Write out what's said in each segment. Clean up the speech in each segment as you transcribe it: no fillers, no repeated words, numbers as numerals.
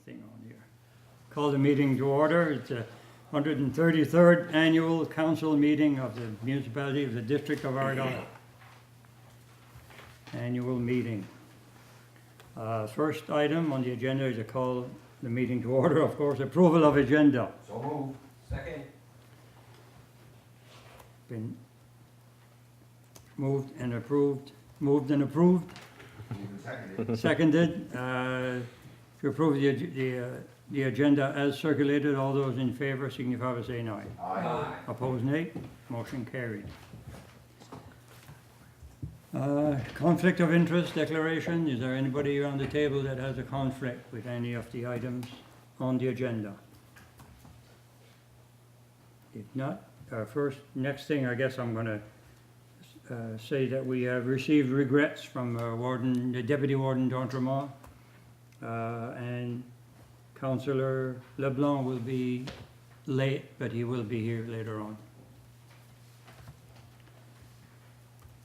thing on here. Call the meeting to order. It's the 133rd Annual Council Meeting of the Municipality of the District of Argyll. Annual meeting. First item on the agenda is to call the meeting to order, of course, approval of agenda. So moved. Second. Been moved and approved. Moved and approved. Seconded. Seconded. To approve the agenda as circulated, all those in favor signify by saying aye. Aye. Opposed, nay. Motion carried. Conflict of interest declaration. Is there anybody around the table that has a conflict with any of the items on the agenda? If not, next thing, I guess I'm going to say that we have received regrets from Warden, the Deputy Warden d'Entremont, and Councillor LeBlanc will be late, but he will be here later on.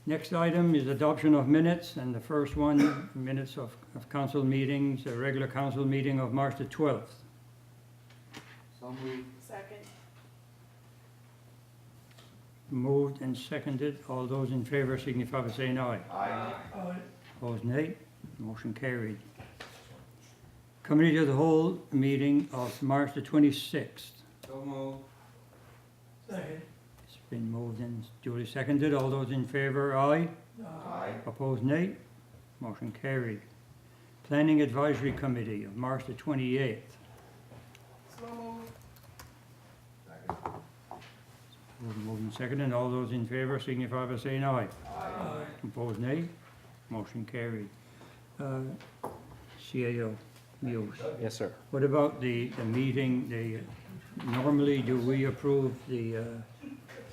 Next item is adoption of minutes, and the first one, minutes of council meetings, a regular council meeting of March the 12th. So moved. Second. Moved and seconded. All those in favor signify by saying aye. Aye. Opposed, nay. Motion carried. Committee of the whole meeting of March the 26th. So moved. Second. It's been moved and duly seconded. All those in favor, aye. Aye. Opposed, nay. Motion carried. Planning Advisory Committee of March the 28th. So moved. Second. Moved and seconded. All those in favor signify by saying aye. Aye. Opposed, nay. Motion carried. CAO, Muse. Yes, sir. What about the meeting, normally do we approve the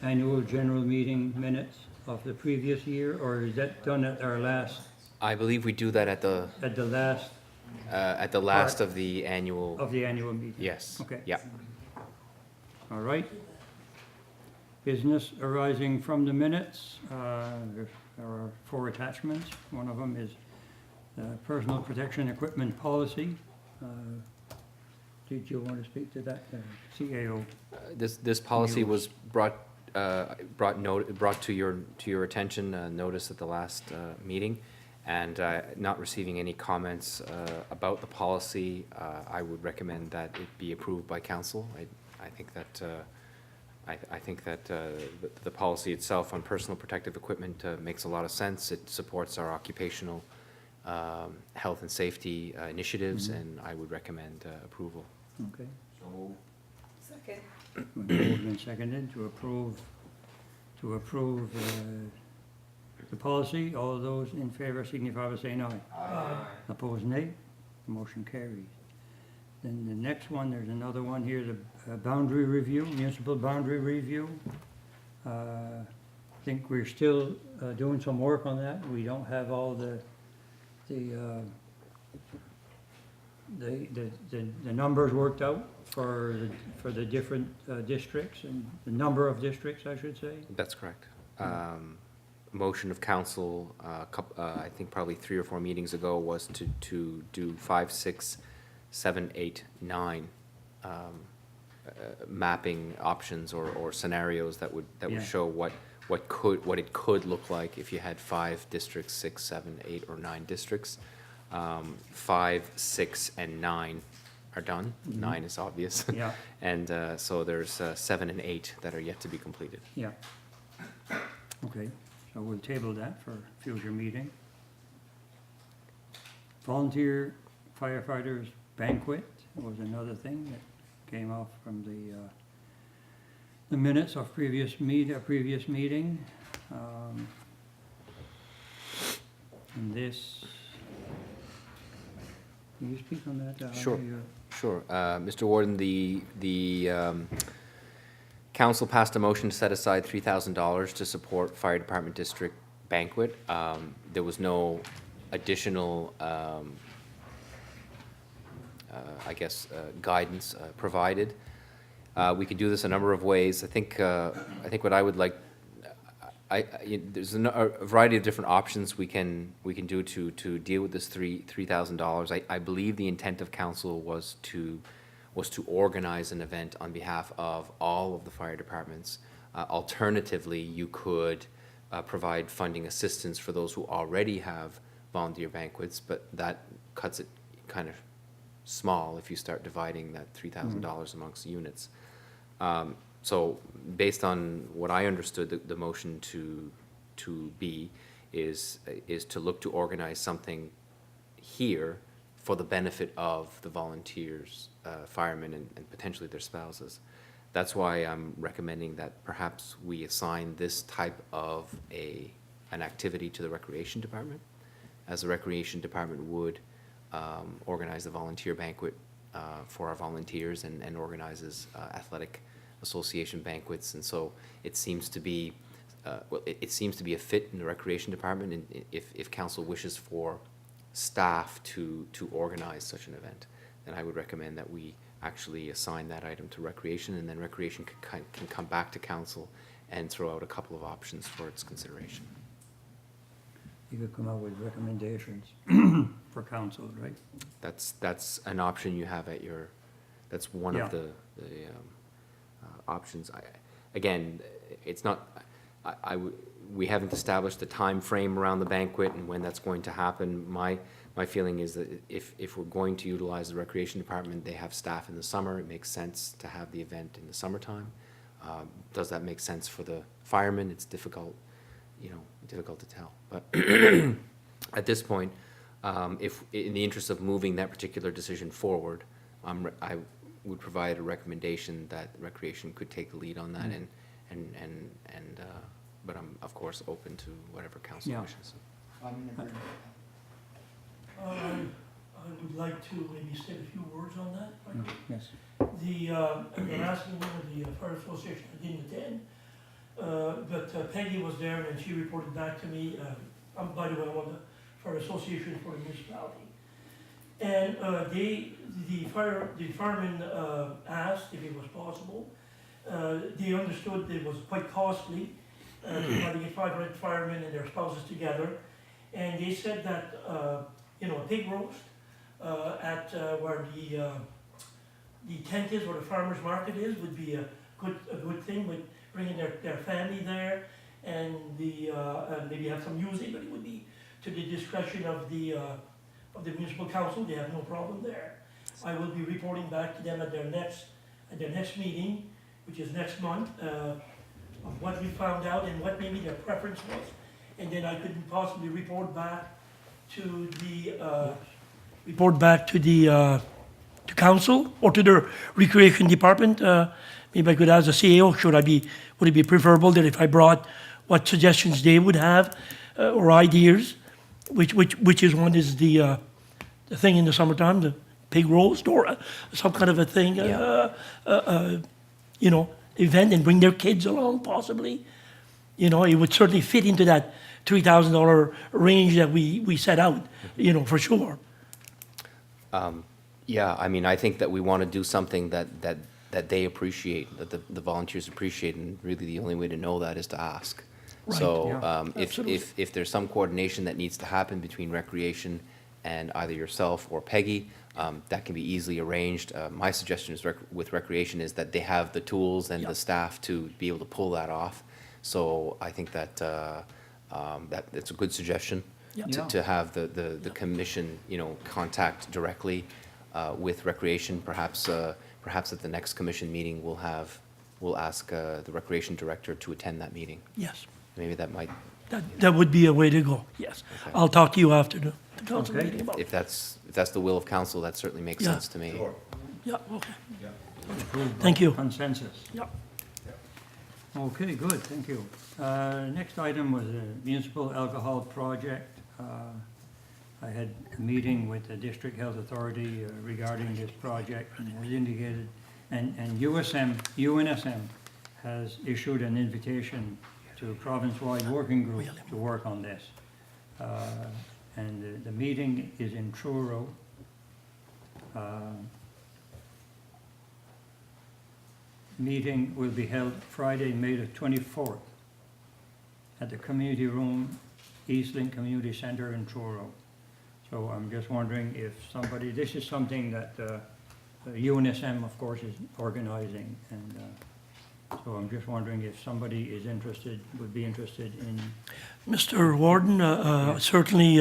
annual general meeting minutes of the previous year, or is that done at our last, I believe we do that at the part last of the annual. of the annual meeting? Yes. Okay. Yeah. All right. Business arising from the minutes, there are 4 attachments. One of them is personal protection equipment policy. Did you want to speak to that, CAO? This policy was brought to your attention, notice at the last meeting, and not receiving any comments about the policy. I would recommend that it be approved by council. I think that the policy itself on personal protective equipment makes a lot of sense. It supports our occupational health and safety initiatives, and I would recommend approval. Okay. So moved. Second. Moved and seconded to approve the policy. All those in favor signify by saying aye. Aye. Opposed, nay. Motion carries. Then the next one, there's another one here, the boundary review, municipal boundary review. I think we're still doing some work on that. We don't have all the numbers worked out for the different districts, and the number of districts, I should say. That's correct. Motion of council, I think probably 3 or 4 meetings ago, was to do 5, 6, 7, 8, 9 mapping options or scenarios that would show what it could look like if you had 5 districts, 6, 7, 8, or 9 districts. 5, 6, and 9 are done. 9 is obvious. Yeah. And so there's 7 and 8 that are yet to be completed. Yeah. Okay, so we'll table that for future meeting. Volunteer firefighters banquet was another thing that came off from the minutes of previous meeting. And this, can you speak on that? Sure. Sure. Mr. Warden, the council passed a motion to set aside $3,000 to support fire department district banquet. There was no additional, guidance provided. We could do this a number of ways. I think what I would like there's a variety of different options we can do to deal with this $3,000. I believe the intent of council was to organize an event on behalf of all of the fire departments. Alternatively, you could provide funding assistance for those who already have volunteer banquets, but that cuts it kind of small if you start dividing that $3,000 amongst units. So based on what I understood the motion to be is to look to organize something here for the benefit of the volunteers, firemen, and potentially their spouses. That's why I'm recommending that perhaps we assign this type of an activity to the Recreation Department, as the Recreation Department would organize the volunteer banquet for our volunteers and organizes athletic association banquets. And so it seems to be, it seems to be a fit in the Recreation Department, and if council wishes for staff to organize such an event, then I would recommend that we actually assign that item to Recreation, and then Recreation can come back to council and throw out a couple of options for its consideration. You could come up with recommendations for council, right? That's an option you have at your, that's one of the options. Again, it's not, we haven't established a time frame around the banquet and when that's going to happen. My feeling is that if we're going to utilize the Recreation Department, they have staff in the summer, it makes sense to have the event in the summertime. Does that make sense for the firemen? It's difficult, difficult to tell. But at this point, if in the interest of moving that particular decision forward, I would provide a recommendation that Recreation could take the lead on that, but I'm of course open to whatever council wishes. I would like to maybe say a few words on that. Yes. At the last meeting of the Fire Association, I didn't attend, but Peggy was there and she reported back to me. By the way, I'm on the Fire Association for the municipality. And the firemen asked if it was possible. They understood it was quite costly to try to get 500 firemen and their spouses together. And they said that, a pig roast at where the tent is, where the farmer's market is, would be a good thing, with bringing their family there, and maybe have some music, but it would be to the discretion of the municipal council. They have no problem there. I will be reporting back to them at their next meeting, which is next month, of what we found out and what maybe their preference was, and then I could possibly report back to to council or to the Recreation Department. Maybe I could ask the CAO, would it be preferable that if I brought what suggestions they would have or ideas, which is one is the thing in the summertime, the pig roast, or some kind of a thing, event, and bring their kids along possibly. It would certainly fit into that $3,000 range that we set out, for sure. I think that we want to do something that they appreciate, that the volunteers appreciate, and really the only way to know that is to ask. Right. So Absolutely. if there's some coordination that needs to happen between Recreation and either yourself or Peggy, that can be easily arranged. My suggestion is with Recreation is that they have the tools and the staff to be able to pull that off. So I think that that it's a good suggestion to have the commission, contact directly with Recreation. Perhaps at the next commission meeting, we'll ask the Recreation Director to attend that meeting. Yes. Maybe that might, That would be a way to go, yes. Okay. I'll talk to you after the council Okay. meeting about it. if that's the will of council, that certainly makes Yeah. sense to me. Sure. Yeah, okay, Approved by Thank you. Consensus. yeah. Okay, good, thank you. Next item was a municipal alcohol project. I had a meeting with the District Health Authority regarding this project, and it was indicated, and UNSM has issued an invitation to a province-wide working group to work on this. And the meeting is in Truro. Meeting will be held Friday, May the 24th at the community room, Eastlink Community Center in Truro. So I'm just wondering if somebody, this is something that UNSM, of course, is organizing, and so I'm just wondering if somebody is interested, would be interested in. Mr. Warden, certainly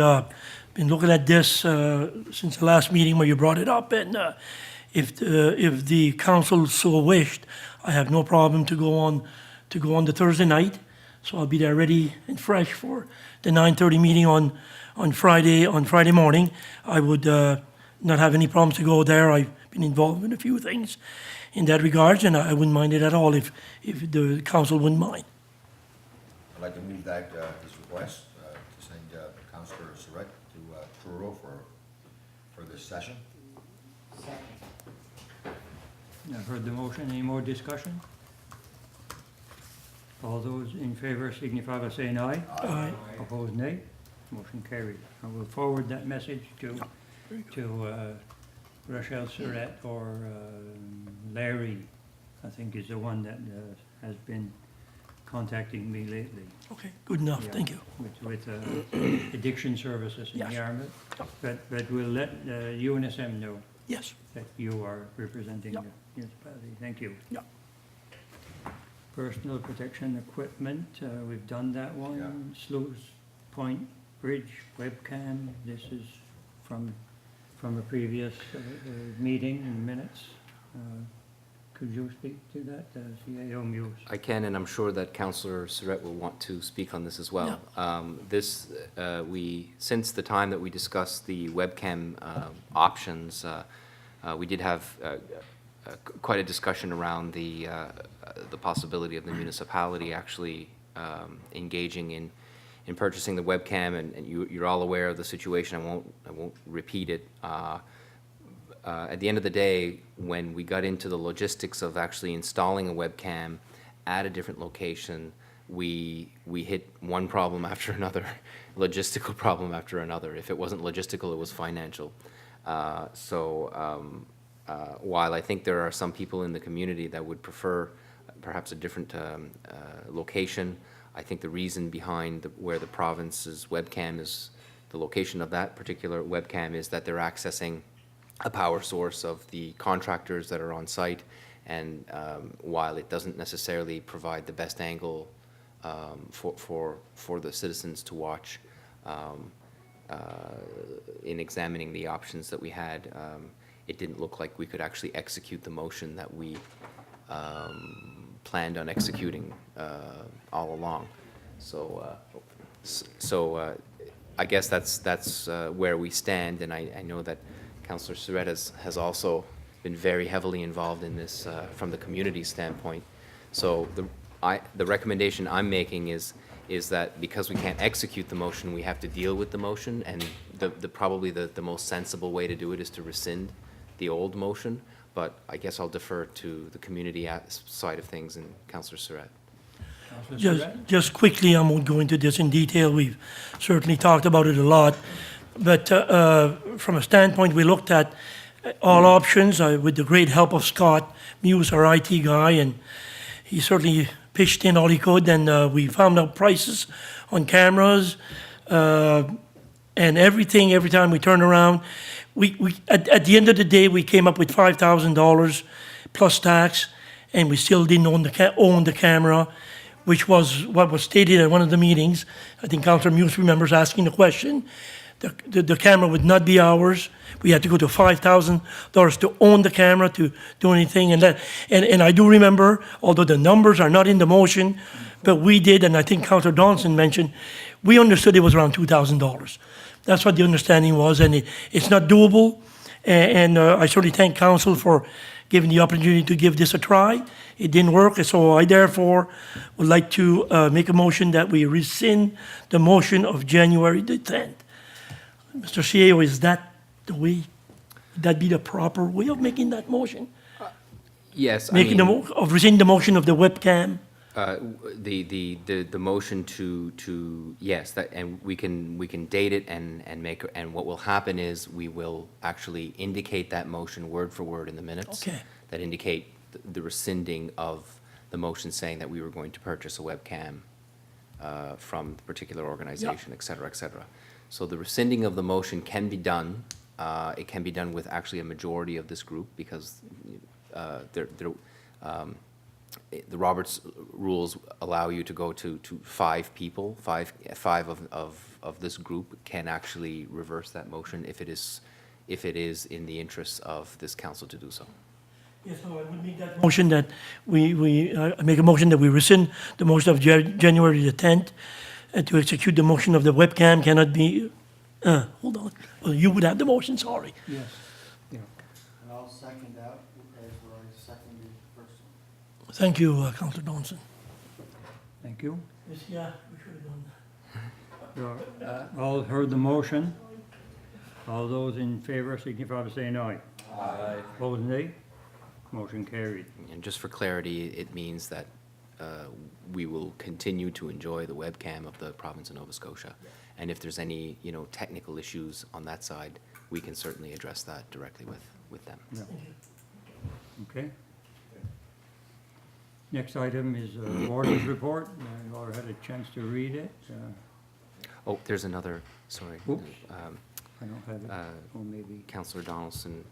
been looking at this since the last meeting where you brought it up, and if the council so wished, I have no problem to go on the Thursday night, so I'll be there ready and fresh for the 9:30 meeting on Friday morning. I would not have any problems to go there. I've been involved in a few things in that regard, and I wouldn't mind it at all if the council wouldn't mind. I'd like to move that, this request, to send Councillor Surratt to Truro for this session. I've heard the motion. Any more discussion? All those in favor signify by saying aye. Aye. Opposed, nay. Motion carried. I will forward that message to Rachel Surratt, or Larry, I think is the one that has been contacting me lately. Okay, good enough, Yeah, thank you. With addiction services in Yes. Yarmouth. But we'll let UNSM know Yes. that you are representing Yeah. the municipality. Thank you. Yeah. Personal protection equipment, we've done that one. Sluice Point Bridge webcam, this is from a previous meeting in minutes. Could you speak to that, CAO Muse? I can, and I'm sure that Councillor Surratt will want to speak on this as well. Since the time that we discussed the webcam options, we did have quite a discussion around the possibility of the municipality actually engaging in purchasing the webcam, and you're all aware of the situation. I won't repeat it. At the end of the day, when we got into the logistics of actually installing a webcam at a different location, we hit one problem after another, logistical problem after another. If it wasn't logistical, it was financial. While I think there are some people in the community that would prefer perhaps a different location, I think the reason behind where the province's webcam is, the location of that particular webcam, is that they're accessing a power source of the contractors that are on site, and while it doesn't necessarily provide the best angle for the citizens to watch, in examining the options that we had, it didn't look like we could actually execute the motion that we planned on executing all along. So I guess that's where we stand, and I know that Councillor Surratt has also been very heavily involved in this from the community standpoint. So the recommendation I'm making is that because we can't execute the motion, we have to deal with the motion, and probably the most sensible way to do it is to rescind the old motion. But I guess I'll defer to the community side of things and Councillor Surratt. Just quickly, I won't go into this in detail. We've certainly talked about it a lot. But from a standpoint, we looked at all options with the great help of Scott Muse, our IT guy, and he certainly pitched in all he could, and we found out prices on cameras and everything. Every time we turned around, at the end of the day, we came up with $5,000 plus tax, and we still didn't own the camera, which was what was stated at one of the meetings. I think Councillor Muse remembers asking the question. The camera would not be ours. We had to go to $5,000 to own the camera, to do anything. And I do remember, although the numbers are not in the motion, but we did, and I think Councillor Donaldson mentioned, we understood it was around $2,000. That's what the understanding was, and it's not doable. And I certainly thank Council for giving the opportunity to give this a try. It didn't work, so I therefore would like to make a motion that we rescind the motion of January the 10th. Mr. CEO, is that the way, would that be the proper way of making that motion? Yes, Rescind the motion of the webcam? The motion to yes, that, and we can date it and make, and what will happen is we will actually indicate that motion word for word in the minutes. Okay. That indicate the rescinding of the motion saying that we were going to purchase a webcam from the particular organization, et cetera, et cetera. So the rescinding of the motion can be done. It can be done with actually a majority of this group because the Roberts rules allow you to go to 5 people. Five of this group can actually reverse that motion if it is in the interests of this council to do so. Yes, so I would make that motion that I make a motion that we rescind the motion of January the 10th to execute the motion of the webcam cannot be, hold on, well, you would have the motion, sorry. Yes. Yeah. And I'll second that, as I seconded the first one. Thank you, Councillor Donaldson. Thank you. Yes, yeah, we should have done that. So, all heard the motion? All those in favor signify by saying aye. Aye. Opposed, nay? Motion carried. And just for clarity, it means that we will continue to enjoy the webcam of the province of Nova Scotia. And if there's any, technical issues on that side, we can certainly address that directly with them. Yeah. Okay. Next item is Warden's report. You all had a chance to read it. Oh, there's another, sorry. Oops. I don't have it. Uh, Or maybe, Councillor Donaldson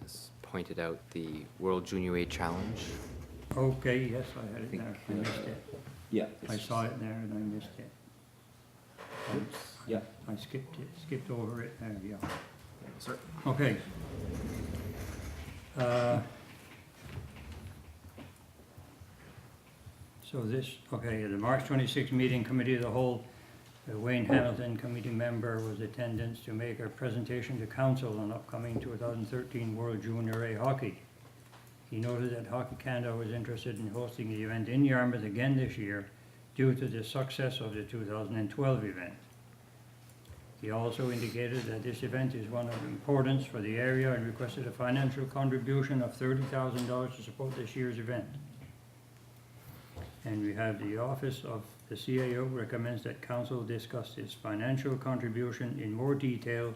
has pointed out the World Junior A Challenge. okay, yes, I had it there. I missed it. Yeah. I saw it there and I missed it. Yeah. I skipped over it there, yeah. Sir. Okay. So this, okay, the March 26th meeting, Committee of the Whole, Wayne Hamilton, committee member, was attendance to make a presentation to council on upcoming 2013 World Junior A Hockey. He noted that Hockey Canada was interested in hosting the event in Yarmouth again this year due to the success of the 2012 event. He also indicated that this event is one of importance for the area and requested a financial contribution of $30,000 to support this year's event. And we have the Office of the CAO recommends that Council discuss its financial contribution in more detail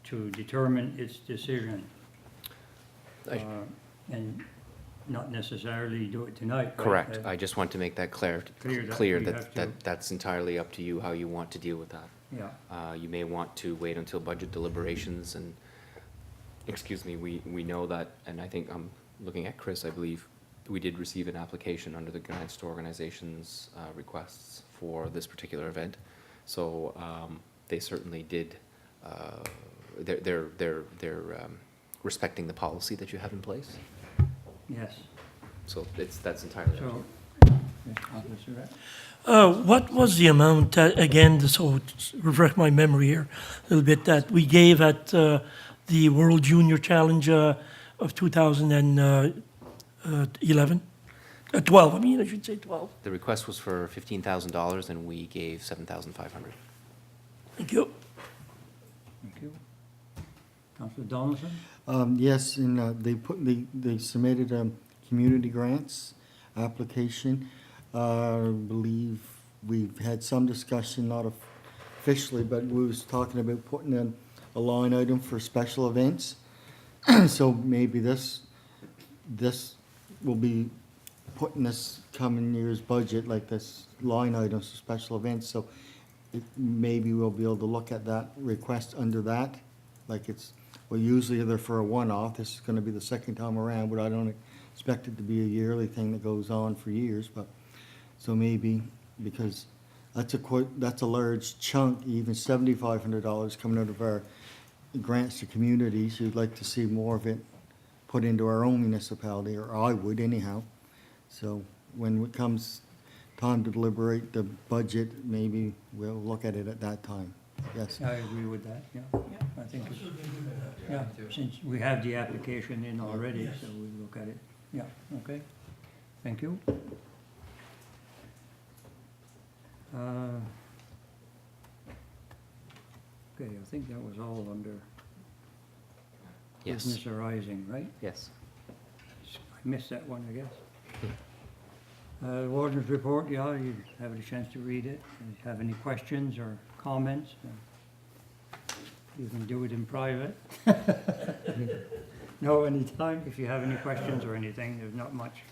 to determine its decision. And not necessarily do it tonight. right? Correct. I just want to make that clear Clear that we have to- that's entirely up to you how you want to deal with that. Yeah, You may want to wait until budget deliberations and, excuse me, we know that, and I think I'm looking at Chris, I believe, we did receive an application under the grants to organizations requests for this particular event. So they certainly did, they're respecting the policy that you have in place. yes. So that's entirely up to you. So, Ms. Officer, What was the amount, again, so to refresh my memory here a little bit, that we gave at the World Junior Challenge of 2011? 12, I mean, I should say 12. The request was for $15,000 and we gave $7,500. Thank you. thank you. Councillor Donaldson? Yes, and they submitted a community grants application. I believe we've had some discussion, not officially, but we was talking about putting in a line item for special events. So maybe this will be putting this coming year's budget, like this line items for special events, so maybe we'll be able to look at that request under that, like well, usually they're for a one-off, this is gonna be the second time around, but I don't expect it to be a yearly thing that goes on for years, but, so maybe, because that's a large chunk, even $7,500 coming out of our grants to communities, you'd like to see more of it put into our own municipality, or I would anyhow. So when it comes time to deliberate the budget, maybe we'll look at it at that time. Yes. I agree with that, yeah. I think it's, yeah, since we have the application in already, so we'll look at it. Yeah, okay. Thank you. Okay, I think that was all under Yes. business arising, right? Yes. I missed that one, I guess. Warden's report, yeah, you have a chance to read it. If you have any questions or comments, you can do it in private. No, anytime, if you have any questions or anything, there's not much.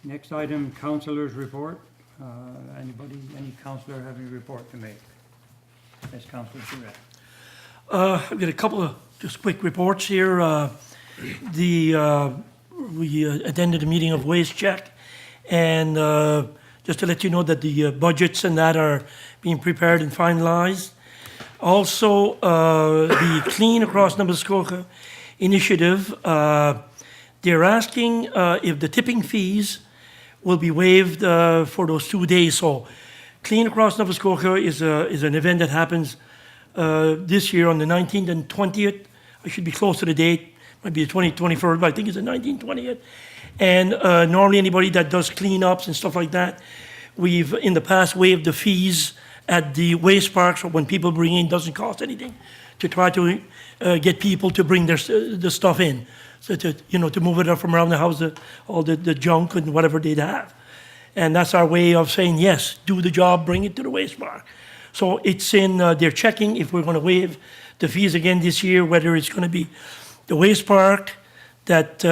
Next item, councillors' report. Anybody, any councillor have any report to make? Yes, Councillor Surratt. I've got a couple of just quick reports here. We attended a meeting of Waste Check, and just to let you know that the budgets and that are being prepared and finalized. Also, the Clean Across Nova Scotia initiative, they're asking if the tipping fees will be waived for those 2 days. So Clean Across Nova Scotia is an event that happens this year on the 19th and 20th. I should be close to the date, might be the 20th, 21st, but I think it's the 19th, 20th. And normally anybody that does cleanups and stuff like that, we've in the past waived the fees at the waste park, so when people bring in, doesn't cost anything to try to get people to bring the stuff in. So to move it up from around the house, all the junk and whatever they'd have. And that's our way of saying, yes, do the job, bring it to the waste park. So it's in, they're checking if we're gonna waive the fees again this year, whether it's gonna be the waste park that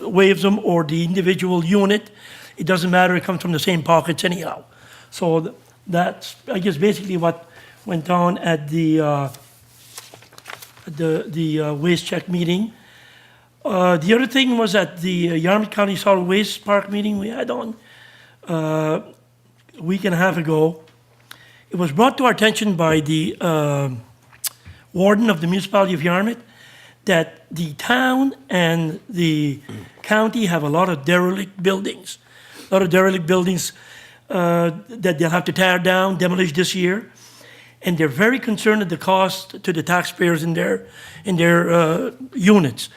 waives them or the individual unit. It doesn't matter, it comes from the same pockets anyhow. So that's, I guess, basically what went on at the waste check meeting. The other thing was at the Yarmouth County Solid Waste Park meeting we had on a week and a half ago. It was brought to our attention by the Warden of the Municipality of Yarmouth that the town and the county have a lot of derelict buildings. A lot of derelict buildings that they'll have to tear down, demolish this year. And they're very concerned at the cost to the taxpayers in their units.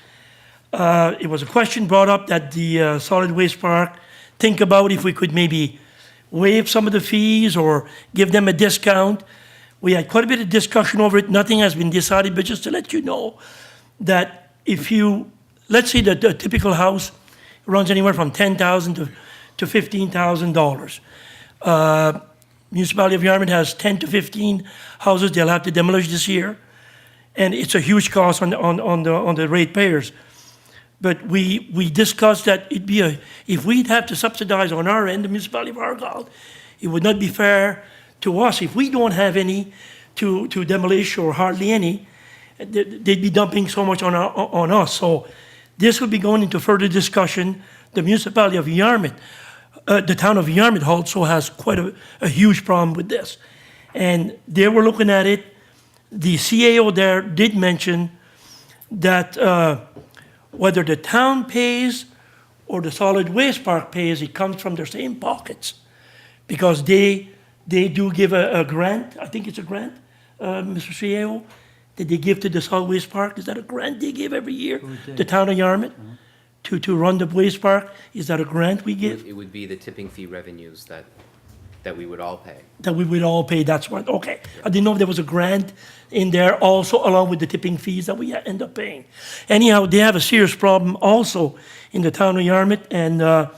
It was a question brought up that the solid waste park think about if we could maybe waive some of the fees or give them a discount. We had quite a bit of discussion over it. Nothing has been decided, but just to let you know that if you, let's say that a typical house runs anywhere from $10,000 to $15,000. Municipality of Yarmouth has 10 to 15 houses they'll have to demolish this year, and it's a huge cost on the ratepayers. But we discussed that it'd be if we'd have to subsidize on our end, the municipality of Argyle, it would not be fair to us if we don't have any to demolish or hardly any. They'd be dumping so much on us. So this will be going into further discussion. The municipality of Yarmouth, the town of Yarmouth also has quite a huge problem with this. And they were looking at it. The CAO there did mention that whether the town pays or the solid waste park pays, it comes from their same pockets. Because they do give a grant, I think it's a grant, Mr. CAO, that they give to the solid waste park. Is that a grant they give every year? The town of Yarmouth? To run the waste park? Is that a grant we give? It would be the tipping fee revenues that we would all pay. That we would all pay, that's what, okay. I didn't know if there was a grant in there also along with the tipping fees that we end up paying. Anyhow, they have a serious problem also in the town of Yarmouth, and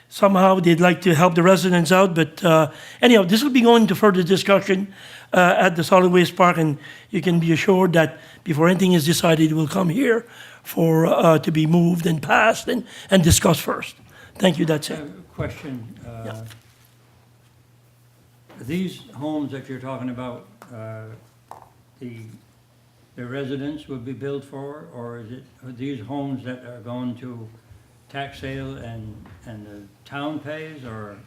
somehow they'd like to help the residents out, but anyhow, this will be going to further discussion at the solid waste park, and you can be assured that before anything is decided, it will come here for to be moved and passed and discussed first. Thank you, that's it. Question. Yeah. These homes that you're talking about, the residents would be billed for, or are these homes that are going to tax sale and the town pays, or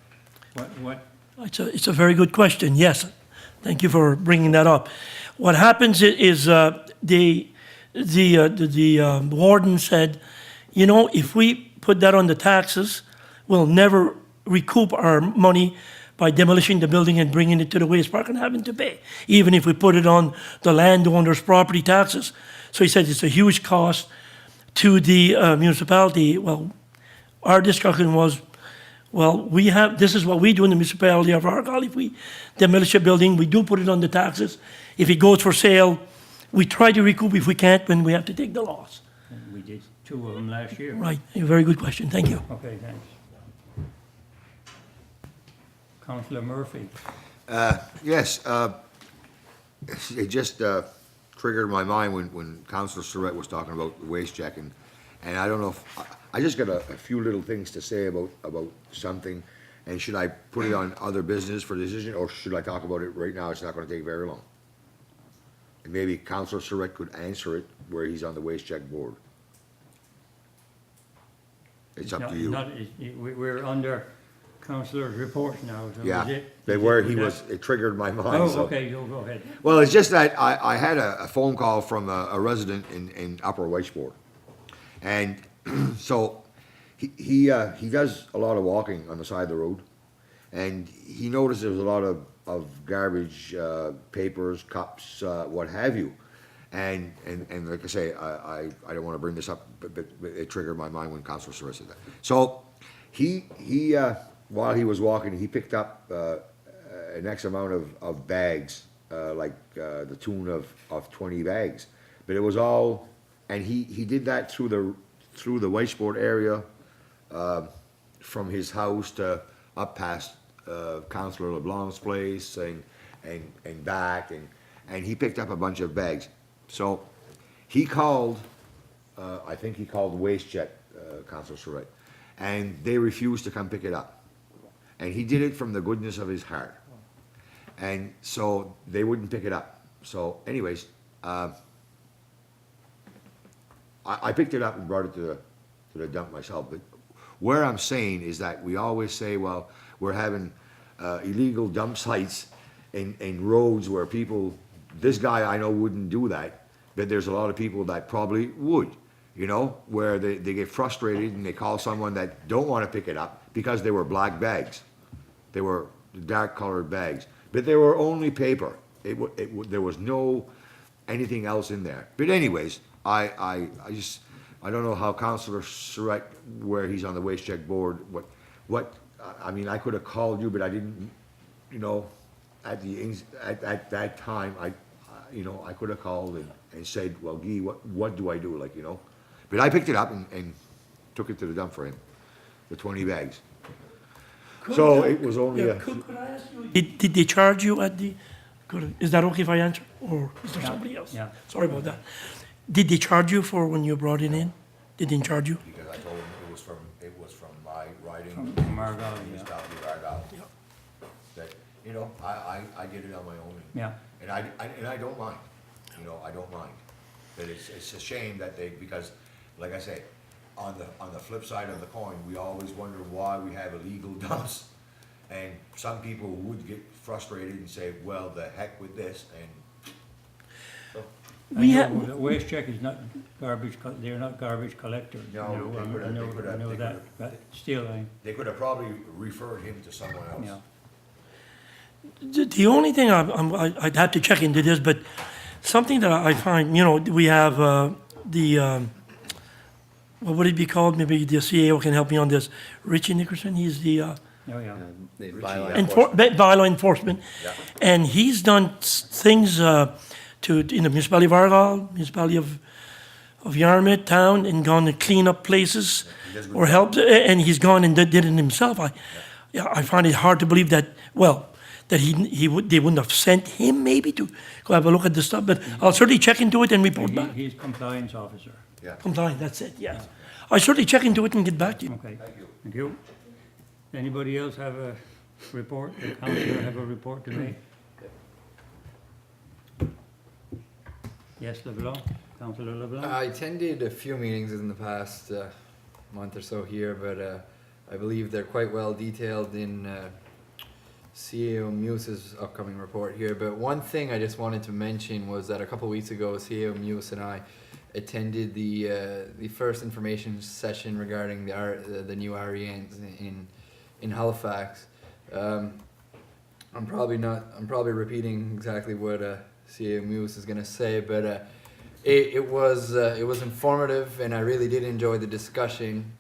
what? It's a very good question, yes. Thank you for bringing that up. What happens is the warden said, you know, if we put that on the taxes, we'll never recoup our money by demolishing the building and bringing it to the waste park and having to pay, even if we put it on the landowner's property taxes. So he said it's a huge cost to the municipality. Well, our discussion was, well, this is what we do in the municipality of Argyle. If we demolish a building, we do put it on the taxes. If it goes for sale, we try to recoup. If we can't, then we have to take the loss. And we did 2 of them last year. Right, a very good question, thank you. Okay, thanks. Councillor Murphy. Yes, it just triggered my mind when Councillor Surratt was talking about the waste check, and I don't know if, I just got a few little things to say about something, and should I put it on other business for decision, or should I talk about it right now? It's not gonna take very long. And maybe Councillor Surratt could answer it where he's on the waste check board. It's up to you. We're under councillor's reports now, so is Yeah, it? they were, it triggered my mind, Oh, so. okay, you'll go ahead. Well, it's just that I had a phone call from a resident in Upper Westport. And so he does a lot of walking on the side of the road. And he noticed there was a lot of garbage, papers, cups, what have you. And like I say, I don't wanna bring this up, but it triggered my mind when Councilor Surratt said that. So he while he was walking, he picked up, an X amount of bags, like the tune of 20 bags. But it was all, and he did that through the Westport area, from his house to up past Councillor LeBlanc's place and back, and he picked up a bunch of bags. So he called, I think he called WasteJet, Councillor Surratt, and they refused to come pick it up. And he did it from the goodness of his heart. And so they wouldn't pick it up. So anyways, I picked it up and brought it to the dump myself. But where I'm saying is that we always say, well, we're having illegal dump sites in roads where people, this guy I know wouldn't do that, but there's a lot of people that probably would, you know, where they get frustrated and they call someone that don't want to pick it up because they were black bags. They were dark colored bags, but they were only paper. There was no anything else in there. But anyways, I don't know how Councillor Surratt, where he's on the waste check board, I mean, I could have called you, but I didn't, you know, at that time, I could have called and said, well, Guy, what do I do, like, you know? But I picked it up and took it to the dump for him, the 20 bags. So it was only Yeah, could I ask you, did they charge you at the, is that okay if I answer, or is there Yeah, somebody else? yeah. Sorry about that. Did they charge you for when you brought it in? They didn't charge you? Because I told him it was from my writing. From Argyle, yeah. Municipality of Argyle. Yeah. That, you know, I did it on my own. Yeah. And I don't mind, you know, I don't mind. But it's a shame that because, like I say, on the flip side of the coin, we always wonder why we have illegal dumps. And some people would get frustrated and say, well, the heck with this, and so. We have, The waste check is not garbage, they're not garbage collectors. No, you know, they could have- I know- they could have- I know they that, could but still, They could have probably referred him to someone else. yeah. the only thing I'd have to check into this, but something that I find, you know, we have what would it be called? Maybe the CAO can help me on this. Richie Nickerson, he's the Oh, yeah. The Richie, bylaw yeah. enforcement. bylaw enforcement. Yeah. And he's done things in the municipality of Argyle, municipality of Yarmouth town, and gone to clean up places He does good or work. helped, and he's gone and did it himself. I find it hard to believe that, well, that they wouldn't have sent him maybe to go have a look at the stuff, but I'll certainly check into it and report back. He's compliance officer. Yeah. Compliant, that's it, yes. I'll certainly check into it and get back to you. Okay, Thank you. thank you. Anybody else have a report? The councillor have a report to make? Yes, LeBlanc, Councillor LeBlanc? I attended a few meetings in the past month or so here, but I believe they're quite well detailed in CAO Muse's upcoming report here. But one thing I just wanted to mention was that a couple of weeks ago, CAO Muse and I attended the first information session regarding the new RENs in Halifax. I'm probably repeating exactly what CAO Muse is going to say, but it was informative, and I really did enjoy the discussion.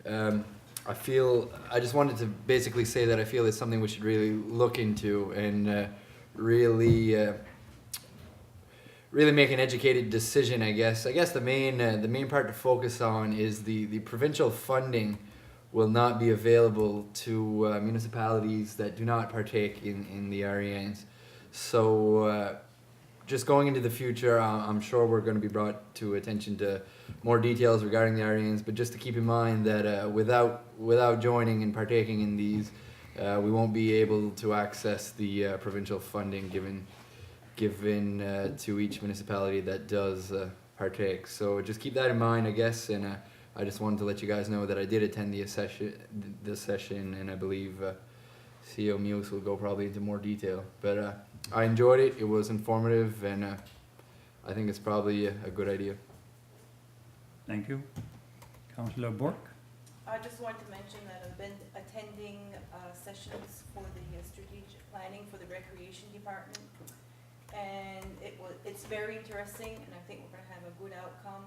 I just wanted to basically say that I feel it's something we should really look into and really make an educated decision, I guess. I guess the main part to focus on is the provincial funding will not be available to municipalities that do not partake in the RENs. So just going into the future, I'm sure we're going to be brought to attention to more details regarding the RENs, but just to keep in mind that without joining and partaking in these, we won't be able to access the provincial funding given to each municipality that does partake. So just keep that in mind, I guess, and I just wanted to let you guys know that I did attend the session, and I believe CEO Muse will go probably into more detail. But I enjoyed it. It was informative, and I think it's probably a good idea. Thank you. Councillor Bork? I just wanted to mention that I've been attending sessions for the strategic planning for the recreation department. And it's very interesting, and I think we're gonna have a good outcome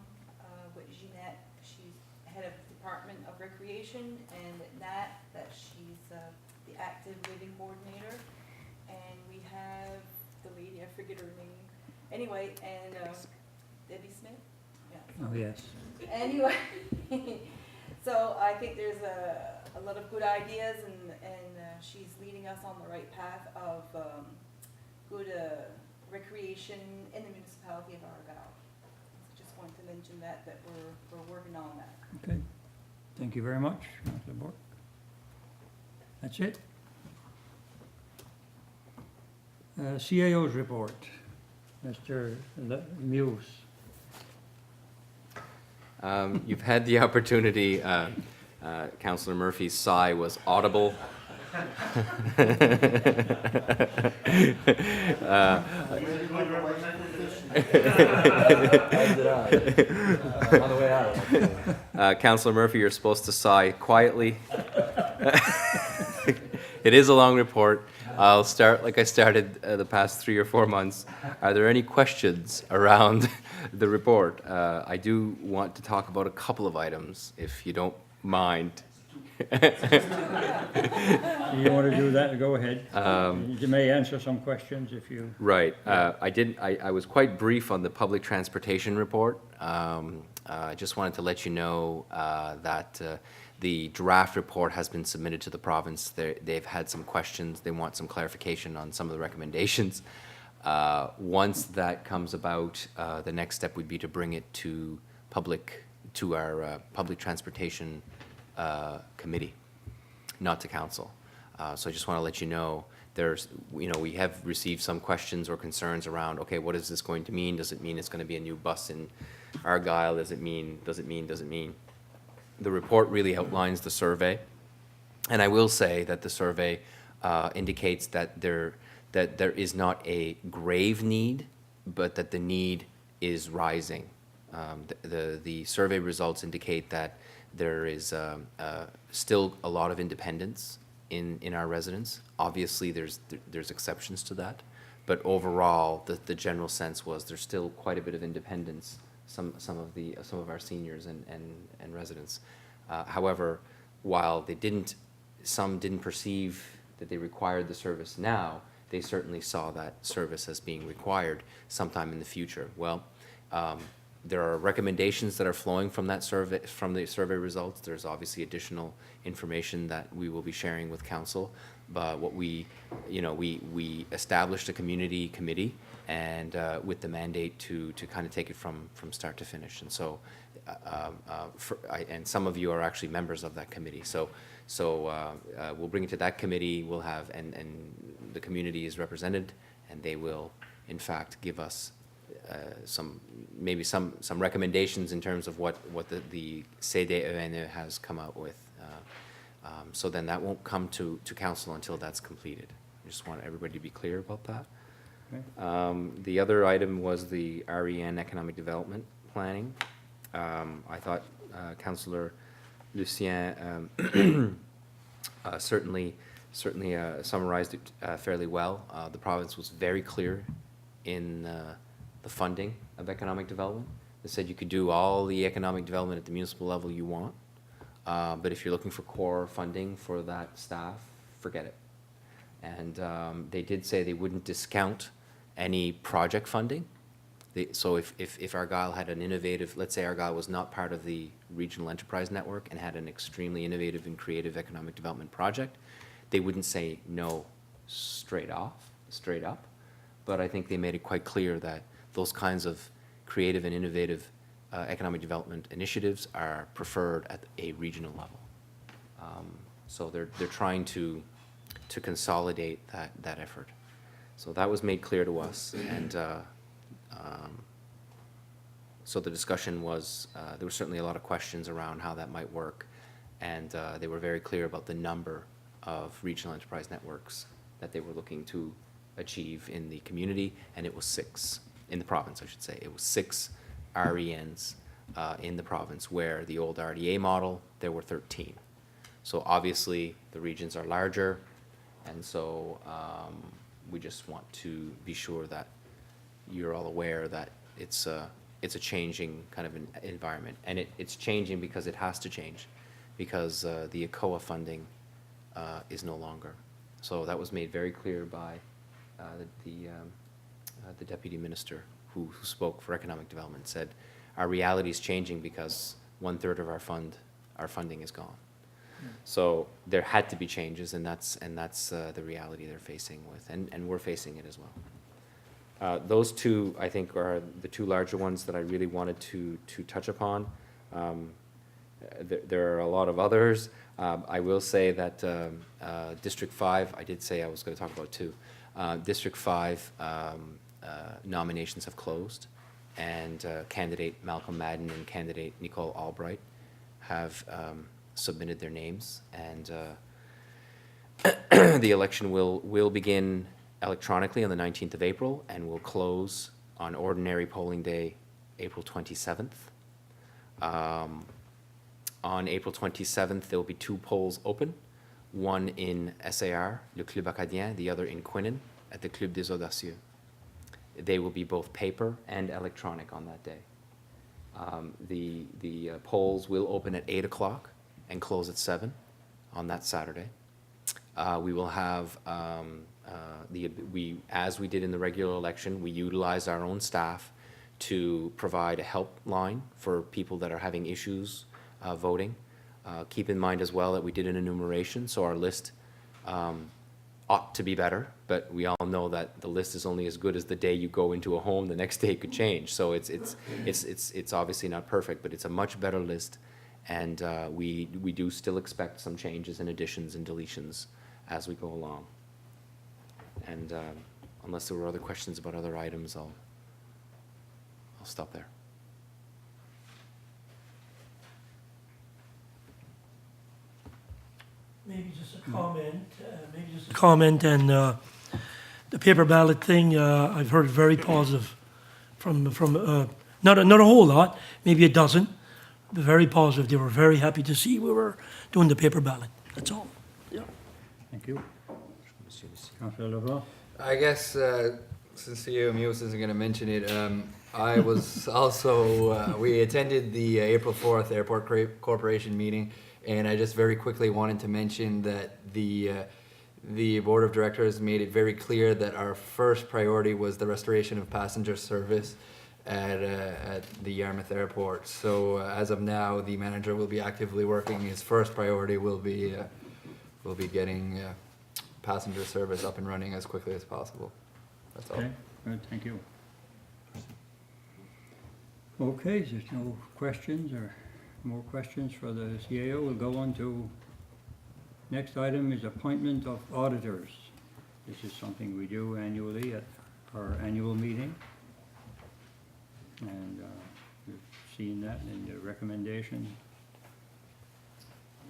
with Jeanette. She's head of Department of Recreation, and Nat, that she's the active living coordinator. And we have the lady, I forget her name. Anyway, and Debbie Smith? Yeah. Oh, yes. Anyway, so I think there's a lot of good ideas, and she's leading us on the right path of good recreation in the municipality of Argyle. So just wanted to mention that we're working on that. Okay. Thank you very much, Councillor Bork. That's it. CAO's report. Mr. Muse. You've had the opportunity, Councillor Murphy's sigh was audible. Councillor Murphy, you're supposed to sigh quietly. It is a long report. I'll start like I started the past 3 or 4 months. Are there any questions around the report? I do want to talk about a couple of items, if you don't mind. You want to do that, go ahead. You may answer some questions if you... Right. I was quite brief on the public transportation report. I just wanted to let you know that the draft report has been submitted to the province. They've had some questions. They want some clarification on some of the recommendations. Once that comes about, the next step would be to bring it to our public transportation committee, not to council. So I just want to let you know, we have received some questions or concerns around, okay, what is this going to mean? Does it mean it's going to be a new bus in Argyle? Does it mean? The report really outlines the survey. And I will say that the survey indicates that there is not a grave need, but that the need is rising. The survey results indicate that there is still a lot of independence in our residents. Obviously, there's exceptions to that, but overall, the general sense was there's still quite a bit of independence. Some of our seniors and residents. However, while some didn't perceive that they required the service now, they certainly saw that service as being required sometime in the future. Well. There are recommendations that are flowing from that survey, from the survey results. There's obviously additional information that we will be sharing with council. But what we established a community committee, and with the mandate to kind of take it from start to finish. And so, and some of you are actually members of that committee. So we'll bring it to that committee. We'll have and the community is represented, and they will in fact give us. Some recommendations in terms of what the CDENE has come out with. So then that won't come to council until that's completed. I just want everybody to be clear about that. Okay. The other item was the REN economic development planning. I thought Councillor Lucien certainly summarized it fairly well. The province was very clear in the funding of economic development. They said you could do all the economic development at the municipal level you want, but if you're looking for core funding for that staff, forget it. And they did say they wouldn't discount any project funding. So if Argyle had an innovative, let's say Argyle was not part of the regional enterprise network and had an extremely innovative and creative economic development project, they wouldn't say no straight up. but I think they made it quite clear that those kinds of creative and innovative economic development initiatives are preferred at a regional level. So they're trying to consolidate that effort. So that was made clear to us, and so the discussion was, there were certainly a lot of questions around how that might work, and they were very clear about the number of regional enterprise networks that they were looking to achieve in the community, and it was 6, in the province, I should say. It was 6 RENs in the province, where the old RDA model, there were 13. So obviously, the regions are larger, and so we just want to be sure that you're all aware that it's a changing kind of an environment. And it's changing because it has to change, because the ECOA funding is no longer. So that was made very clear by the Deputy Minister who spoke for Economic Development, said, our reality is changing because 1/3 of our funding is gone. So there had to be changes, and that's the reality they're facing with, and we're facing it as well. Those two, I think, are the two larger ones that I really wanted to touch upon. There are a lot of others. I will say that District 5, I did say I was going to talk about 2. District 5 nominations have closed, and candidate Malcolm Madden and candidate Nicole Albright have submitted their names, and the election will begin electronically on the 19th of April and will close on ordinary polling day, April 27th. On April 27th, there will be 2 polls open, one in SAR, Le Club Acadien, the other in Quinnen, at the Club des Audacieux. They will be both paper and electronic on that day. The polls will open at 8 o'clock and close at 7 on that Saturday. We will have, as we did in the regular election, we utilize our own staff to provide a helpline for people that are having issues voting. Keep in mind as well that we did an enumeration, so our list ought to be better, but we all know that the list is only as good as the day you go into a home. The next day it could change. So it's obviously not perfect, but it's a much better list, and we do still expect some changes and additions and deletions as we go along. And unless there were other questions about other items, I'll stop there. Maybe just a comment, and the paper ballot thing, I've heard very positive from not a whole lot, maybe a dozen, but very positive. They were very happy to see we were doing the paper ballot. That's all. Yeah. Thank you. Councillor Lebrun? I guess since CEO Muse isn't going to mention it, I was also, we attended the April 4th Airport Corporation meeting, and I just very quickly wanted to mention that the Board of Directors made it very clear that our first priority was the restoration of passenger service at the Yarmouth Airport. So as of now, the manager will be actively working. His first priority will be getting passenger service up and running as quickly as possible. That's all. Okay, good, thank you. Okay, if there's no questions or more questions for the CAO, we'll go on to, next item is appointment of auditors. This is something we do annually at our annual meeting. And we've seen that in the recommendation.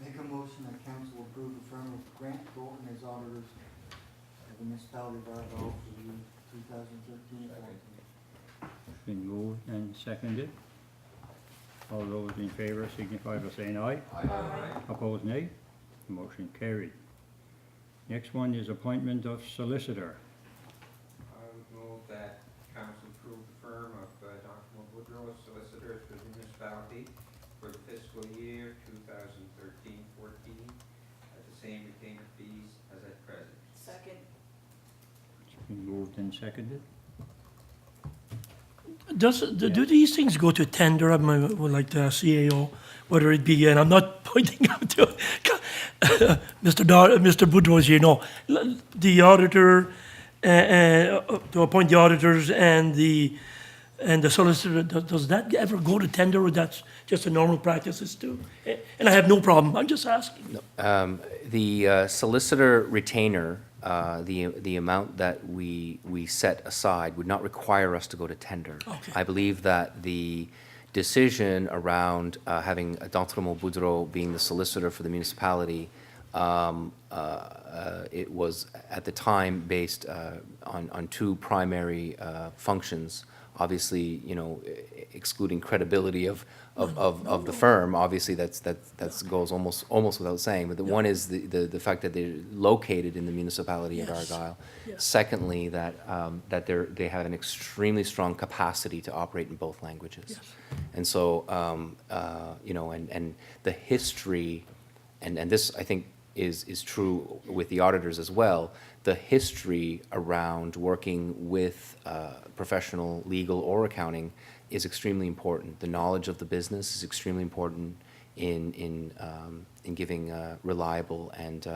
Make a motion that council approve the firm of Grant Thornton as auditors of the municipality of Argyle for the year 2013-14. Been moved and seconded. All those in favor signify by saying aye. Aye. Opposed, nay. Motion carried. Next one is appointment of solicitor. I would move that council approve the firm of Dr. Woodrow as solicitors for the municipality for the fiscal year 2013-14 at the same retainer fees as at present. Second. It's been moved and seconded. Do these things go to tender? I would like to ask CAO whether it be, and I'm not pointing out to Mr. Woodrow, as you know, the auditor to appoint the auditors and the solicitor. Does that ever go to tender, or that's just a normal practices too? And I have no problem, I'm just asking. The solicitor retainer, the amount that we set aside would not require us to go to tender. Okay. I believe that the decision around having D'Entremont Boudreau being the solicitor for the municipality, it was at the time based on two primary functions. Obviously, you know, excluding credibility of the firm, obviously that goes almost without saying. But the one is the fact that they're located in the municipality of Yes. Argyle. Yes. Secondly, that they have an extremely strong capacity to operate in both languages. Yes. And so, you know, and the history, and this I think is true with the auditors as well, the history around working with professional legal or accounting is extremely important. The knowledge of the business is extremely important in giving reliable and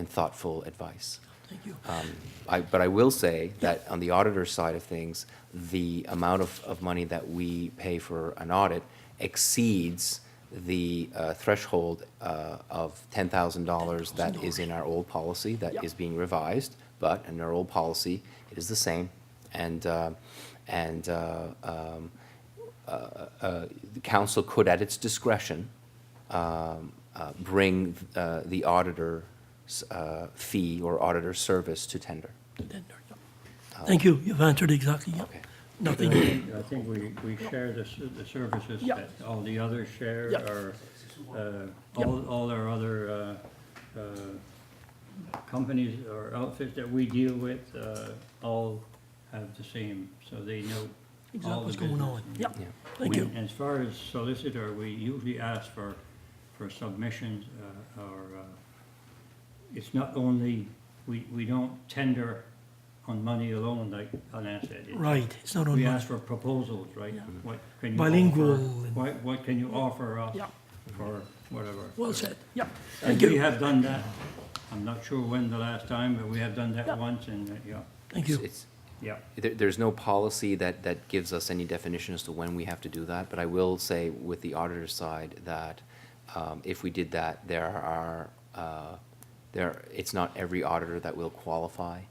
thoughtful advice. Thank you. But I will say that on the auditor side of things, the amount of money that we pay for an audit exceeds the threshold of $10,000 that is in our old policy that Yeah. is being revised, but in our old policy, it is the same. And the council could, at its discretion, bring the auditor's fee or auditor service to tender. Thank you, you've answered exactly, yeah. Okay. Nothing, I think we share the services Yeah. that all the others share, Yeah. or all our other companies or outfits that we deal with, all have the same, so they know all exactly the what's going on, business. yeah, Yeah. thank We- you. As far as solicitor, we usually ask for submissions, it's not only, we don't tender on money alone, like Alain said. Right, it's not on We my, ask for proposals, right? Yeah. What can you Bilingual offer? and- What can you offer us yeah, for whatever? well said, yeah, And thank we you, have done that. I'm not sure when the last time, but we have done Yeah. that once, and, yeah, thank you. yeah. There's no policy that gives us any definition as to when we have to do that, but I will say with the auditor side that if we did that, it's not every auditor that will qualify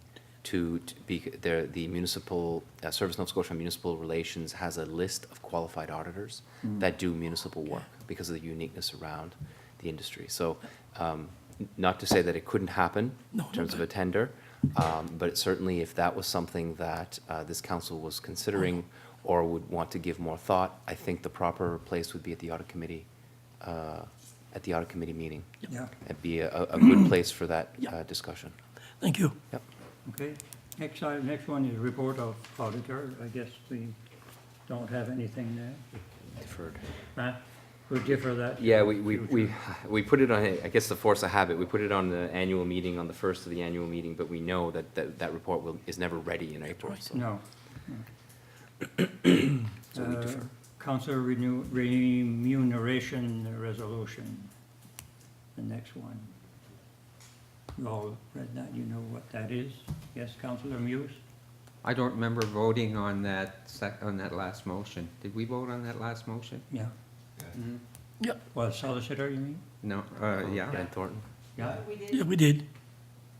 to be, the municipal, Service Nova Scotia Municipal Relations has a list of qualified auditors that do municipal work because of the uniqueness around the industry. So, not to say that it couldn't happen No, in terms no, of a tender, but certainly if that was something that this council was considering or would want to give more thought, I think the proper place would be at the audit committee, meeting. Yeah, It'd be a good place for that Yeah. discussion. Thank you. okay. Next one is report of auditor. I guess we don't have anything there. Deferred. Huh? We'll defer that. to Yeah, the we future. put it on, I guess the force of habit, we put it on the annual meeting, on the first of the annual meeting, but we know that report is never ready in April, right. so. No. So we defer. Councillor remuneration resolution, the next one. You all read that, you know what that is? Yes, Councillor Muse? I don't remember voting on that on that last motion. Did we vote on that last motion? Yeah. Yeah, Well, solicitor, you mean? No, yeah. Ben Thornton? Yeah. We yeah, did, we did.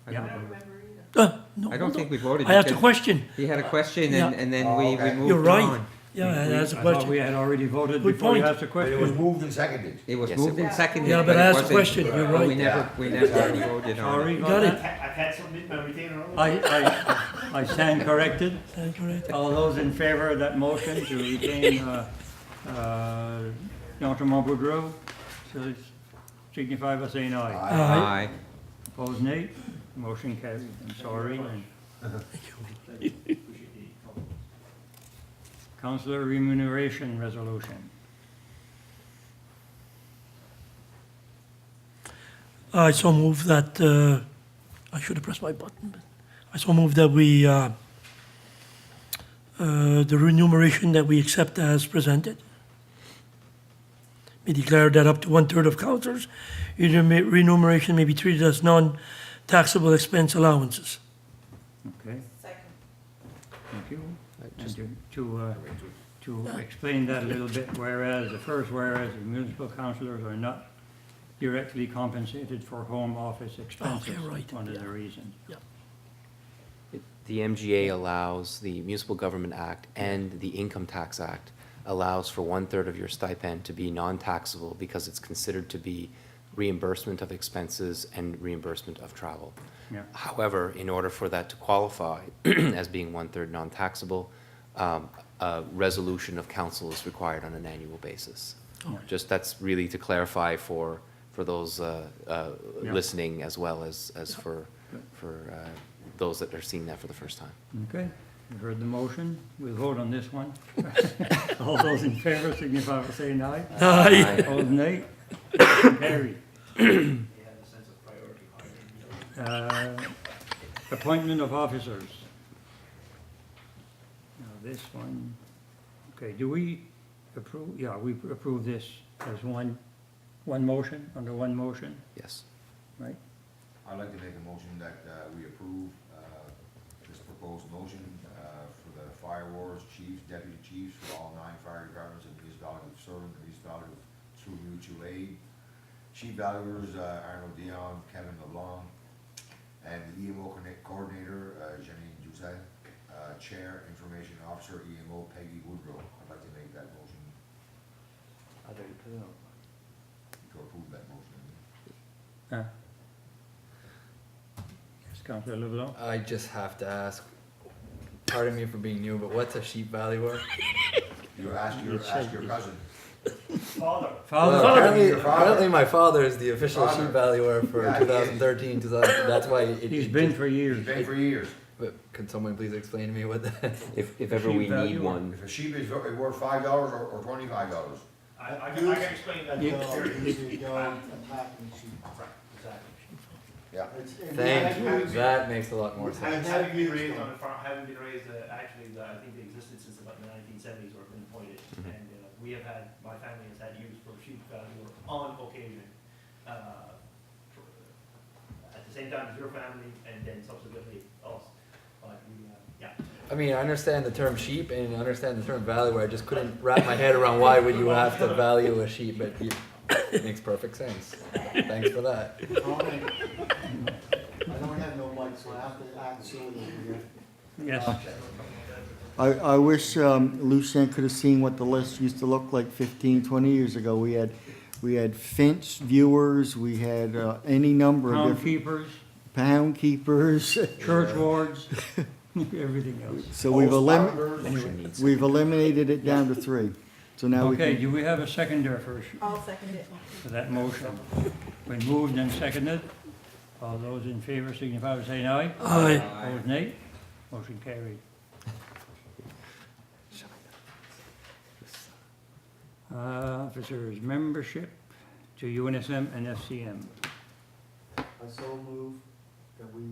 I Yeah. don't I don't remember. remember either. No, I don't hold think on. we voted. I asked a because question. He had a question Yeah. and then Oh, we okay. moved You're right. on. Yeah, I asked a I thought we question. had already voted Good before you point. asked the But it was question. moved and seconded. It was Yes, moved it and seconded. Yeah, but I it asked a wasn't- question, you're but right. We never voted on Sorry it. about Got it. that. I've had something my retainer on. I stand corrected. Stand correct. All those in favor of that motion to retain D'Entremont Boudreau, so signify by saying aye. Aye. Opposed, nay. Motion carried. I'm sorry. Councillor remuneration resolution. I so move that, I should have pressed my button, but I so move that we, the remuneration that we accept as presented be declared that up to 1/3 of councillors, remuneration may be treated as non-taxable expense allowances. Okay. Second. Just to explain that a little bit, whereas, the first whereas, the municipal councillors are not directly compensated for home office expenses. Okay, right, One of yeah. the reasons. The MGA allows, the Municipal Government Act and the Income Tax Act allows for 1/3 of your stipend to be non-taxable because it's considered to be reimbursement of expenses and reimbursement of travel. Yeah. However, in order for that to qualify as being 1/3 non-taxable, a resolution of council is required on an annual basis. Yeah. Just, that's really to clarify for those listening as well as for those that are seeing that for the first time. Okay, you heard the motion, we'll vote on this one. All those in favor signify by saying aye. Aye. Opposed, nay. Motion carried. Appointment of officers. Now, this one, okay, do we approve, yeah, we approve this as one motion, under one motion, Yes. right? I'd like to make a motion that we approve this proposed motion for the fire wards, chiefs, deputy chiefs for all 9 fire departments in the municipality of Sterling, the municipality of through mutual aid. Chief valuers, Arnold Dion, Kevin LeBlanc, and the EMO coordinator, Jenny Doucet, chair, information officer, EMO, Peggy Woodrow. I'd like to make that motion, to approve that motion. Yes, Councillor LeBlanc? I just have to ask, pardon me for being new, but what's a sheep valuer? You asked your cousin. Father. Well, apparently, Your father. apparently my father is the official Father. sheep valuer for Yeah, he is. 2013, 2000, that's why it. He's it been just- for years. He's been for years. But can someone please explain to me what that? If ever we Sheep value need or- one, If a sheep is worth $5 or $25. I can explain that. You- Yeah. Thank you, that makes a lot more sense. Having been raised on a farm, having been raised, actually, I think they existed since about the 1970s or been appointed. Mhm. And we have had, my family has had use for sheep valuer on occasion. At the same time as your family and then subsequently us. But we, yeah. I mean, I understand the term sheep and I understand the term valuer, I just couldn't wrap my head around why would you have to value a sheep, but it makes perfect sense. Thanks for that. I don't have no mic, so I have to act silly over here. Yes, I wish Lucien could have seen what the list used to look like 15, 20 years ago. We had Finch viewers, we had any number of pound different keepers, pound keepers. church wards, everything else. So motion needs. we've eliminated it down to 3. So now we Okay, can, do we have a seconder I'll second it. for that motion? Been moved and seconded. All those in favor signify by saying aye. Aye. Opposed, nay. Motion carried. Officers' membership to UNSM and FCM. I so move that we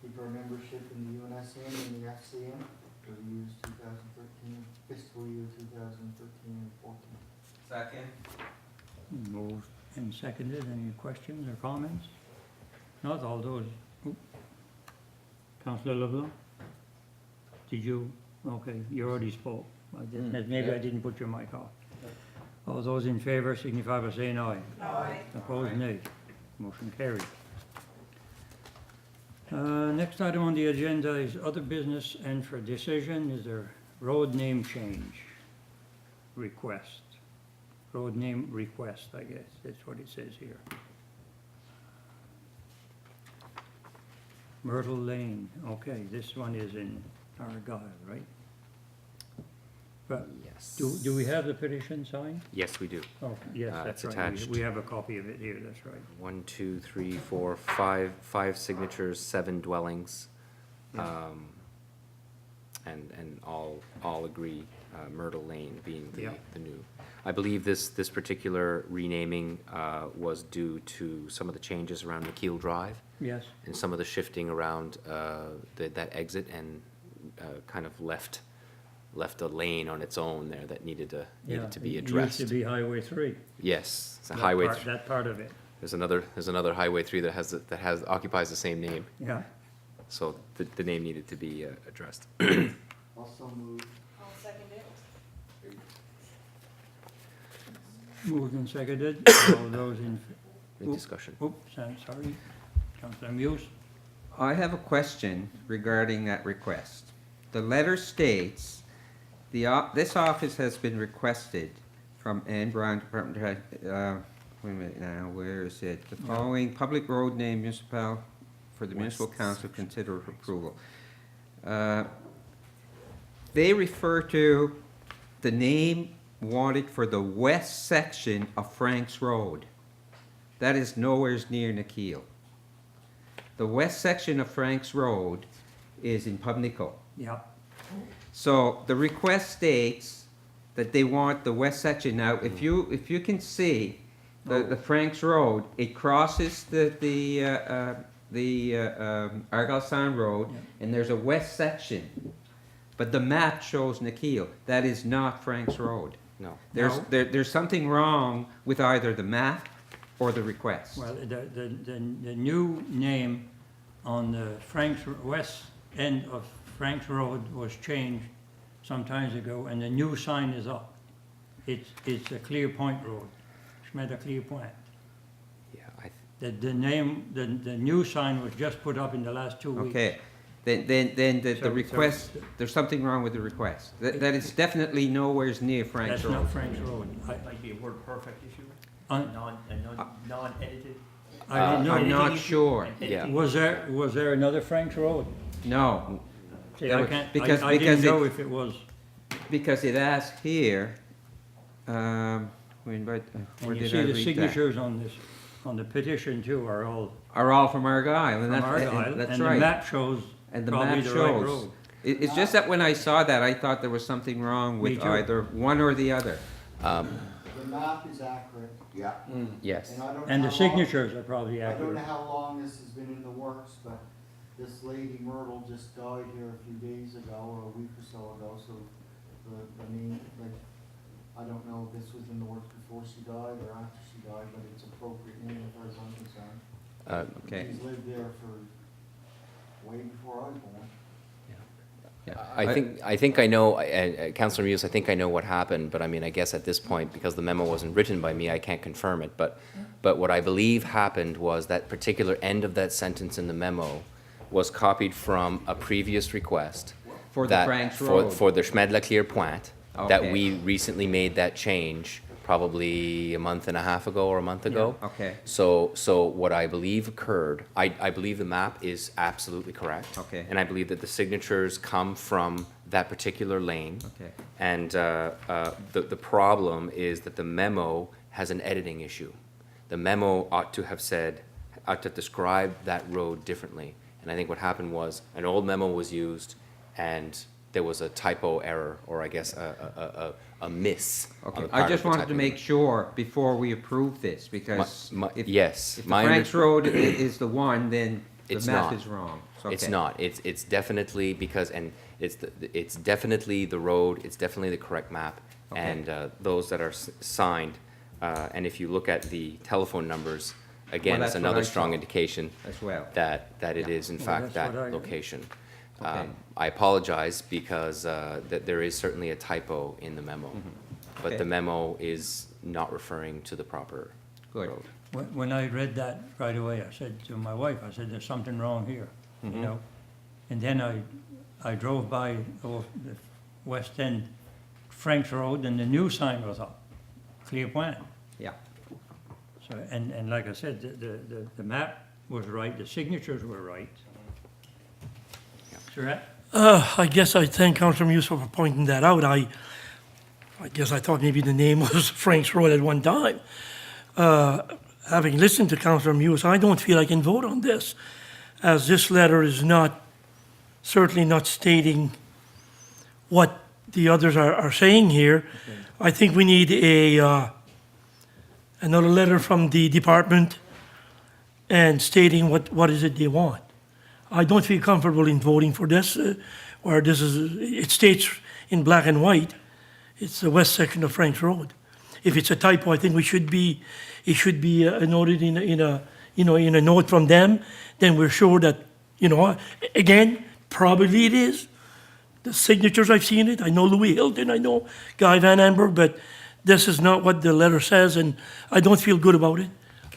keep our membership in the UNSM and the FCM for the years 2013, fiscal year 2013 and 14. Second? Moved and seconded. Any questions or comments? Not all those. Councillor LeBlanc? Did you? Okay, you already spoke. Maybe I didn't put your mic off. All those in favor signify by saying aye. Aye. Opposed, nay. Motion carried. Next item on the agenda is other business, and for decision is a road name change request. Road name request, I guess, that's what it says here. Myrtle Lane, okay, this one is in Argyle, right? But Yes. do we have the petition signed? Yes, we do. Oh, yes, It's that's right. attached. We have a copy of it here, that's right. 1, 2, 3, 4, 5 signatures, 7 dwellings. Yeah. And all agree, Myrtle Lane being Yeah. the new. I believe this particular renaming was due to some of the changes around McKeel Drive Yes, and some of the shifting around that exit and kind of left a lane on its own there that needed to be addressed. It used to be Highway 3. Yes, it's a that highway. part- That part of it, There's another Highway 3 that occupies the same name, yeah. so the name needed to be addressed. I'll Moved and seconded. All those in, Any discussion? oops, I'm sorry. Councillor Muse? I have a question regarding that request. The letter states, this office has been requested from Ann Brown, Department of, wait a minute now, where is it? The following public road name municipal for the municipal council consider approval. They refer to the name wanted for the west section of Franks Road. That is nowhere near Nikhil. The west section of Franks Road is in Pubnico. Yeah. So the request states that they want the west section. Now, if you can see the Franks Road, it crosses the Argyle Sound Road, and there's a west section. But the map shows Nikhil. That is not Franks Road. No. There's something wrong with either the map or the request. Well, the new name on the west end of Franks Road was changed some time ago, and the new sign is up. It's a Clear Point Road, Schmeda Clear Point. Yeah, The name, the new sign was just put up in the last 2 weeks. Okay, then the So- request, so- there's something wrong with the request. That is definitely nowhere near Franks That's Road. not Franks Road. It might be a word perfect issue, I- non-edited. I don't know. I'm not sure. Yeah. Was there another Franks Road? No, See, There I was- can't, because- I because didn't know it- if it was, because it asks here, where and did you I see the read that? signatures on this, on the petition too, are all Are all from Argyle, and from that's, Argyle, that's and the right. map shows And the probably map the right shows. road. It's just that when I saw that, I thought there was something wrong Me with too. either one or the other. The map is accurate, Yeah. yes. and I don't know And the how long- signatures are probably I don't know accurate. how long this has been in the works, but this lady Myrtle just died here a few days ago, or a week or so ago, so I mean, like, I don't know if this was in the works before she died or after she died, but it's appropriate name as far as I'm concerned. Okay. She's lived there for way before I was born. I think I know, Councillor Muse, I think I know what happened, but I mean, I guess at this point, because the memo wasn't written by me, I can't confirm it, but what I believe happened was that particular end of that sentence in the memo was copied from a previous request. For the that- Franks Road. For the Schmedla Clear Point, that Okay. we recently made that change, probably a month and a half ago or a month ago. Okay, So what I believe occurred, I believe the map is absolutely correct. Okay. And I believe that the signatures come from that particular lane. okay. And the problem is that the memo has an editing issue. The memo ought to have described that road differently. And I think what happened was, an old memo was used, and there was a typo error, or I guess a miss. on Okay, the part I of just the wanted to typing. make sure before we approve this, because Yes. if the my under- Franks Road is the one, then the It's map not. is wrong. It's Okay. not. It's definitely because, and it's definitely the road. It's definitely the correct map. Okay. And those that are signed, and if you look at the telephone numbers, again, Well, it's that's what another I strong saw. indication As well. that it Yeah. is in Well, fact that's that what I- location. Okay. I apologize because that there is certainly a typo in the memo, but Okay. the memo is not referring to the proper Good. road. When I read that right away, I said to my wife, I said, there's something wrong here, you know? And then I drove by the West End Franks Road, and the new sign was up, Clear Point. Yeah. So, and like I said, the map was right, the signatures were right. Sure. I guess I thank Councillor Muse for pointing that out. I guess I thought maybe the name was Frank's Road at one time. Having listened to Councillor Muse, I don't feel I can vote on this, as this letter is certainly not stating what the others are saying here. I think we need another letter from the department and stating what is it they want. I don't feel comfortable in voting for this, where it states in black and white, it's the west section of Franks Road. If it's a typo, I think it should be noted in a note from them. Then we're sure that, again, probably it is. The signatures, I've seen it. I know Louis Hilton, I know Guy Van Amber, but this is not what the letter says, and I don't feel good about it.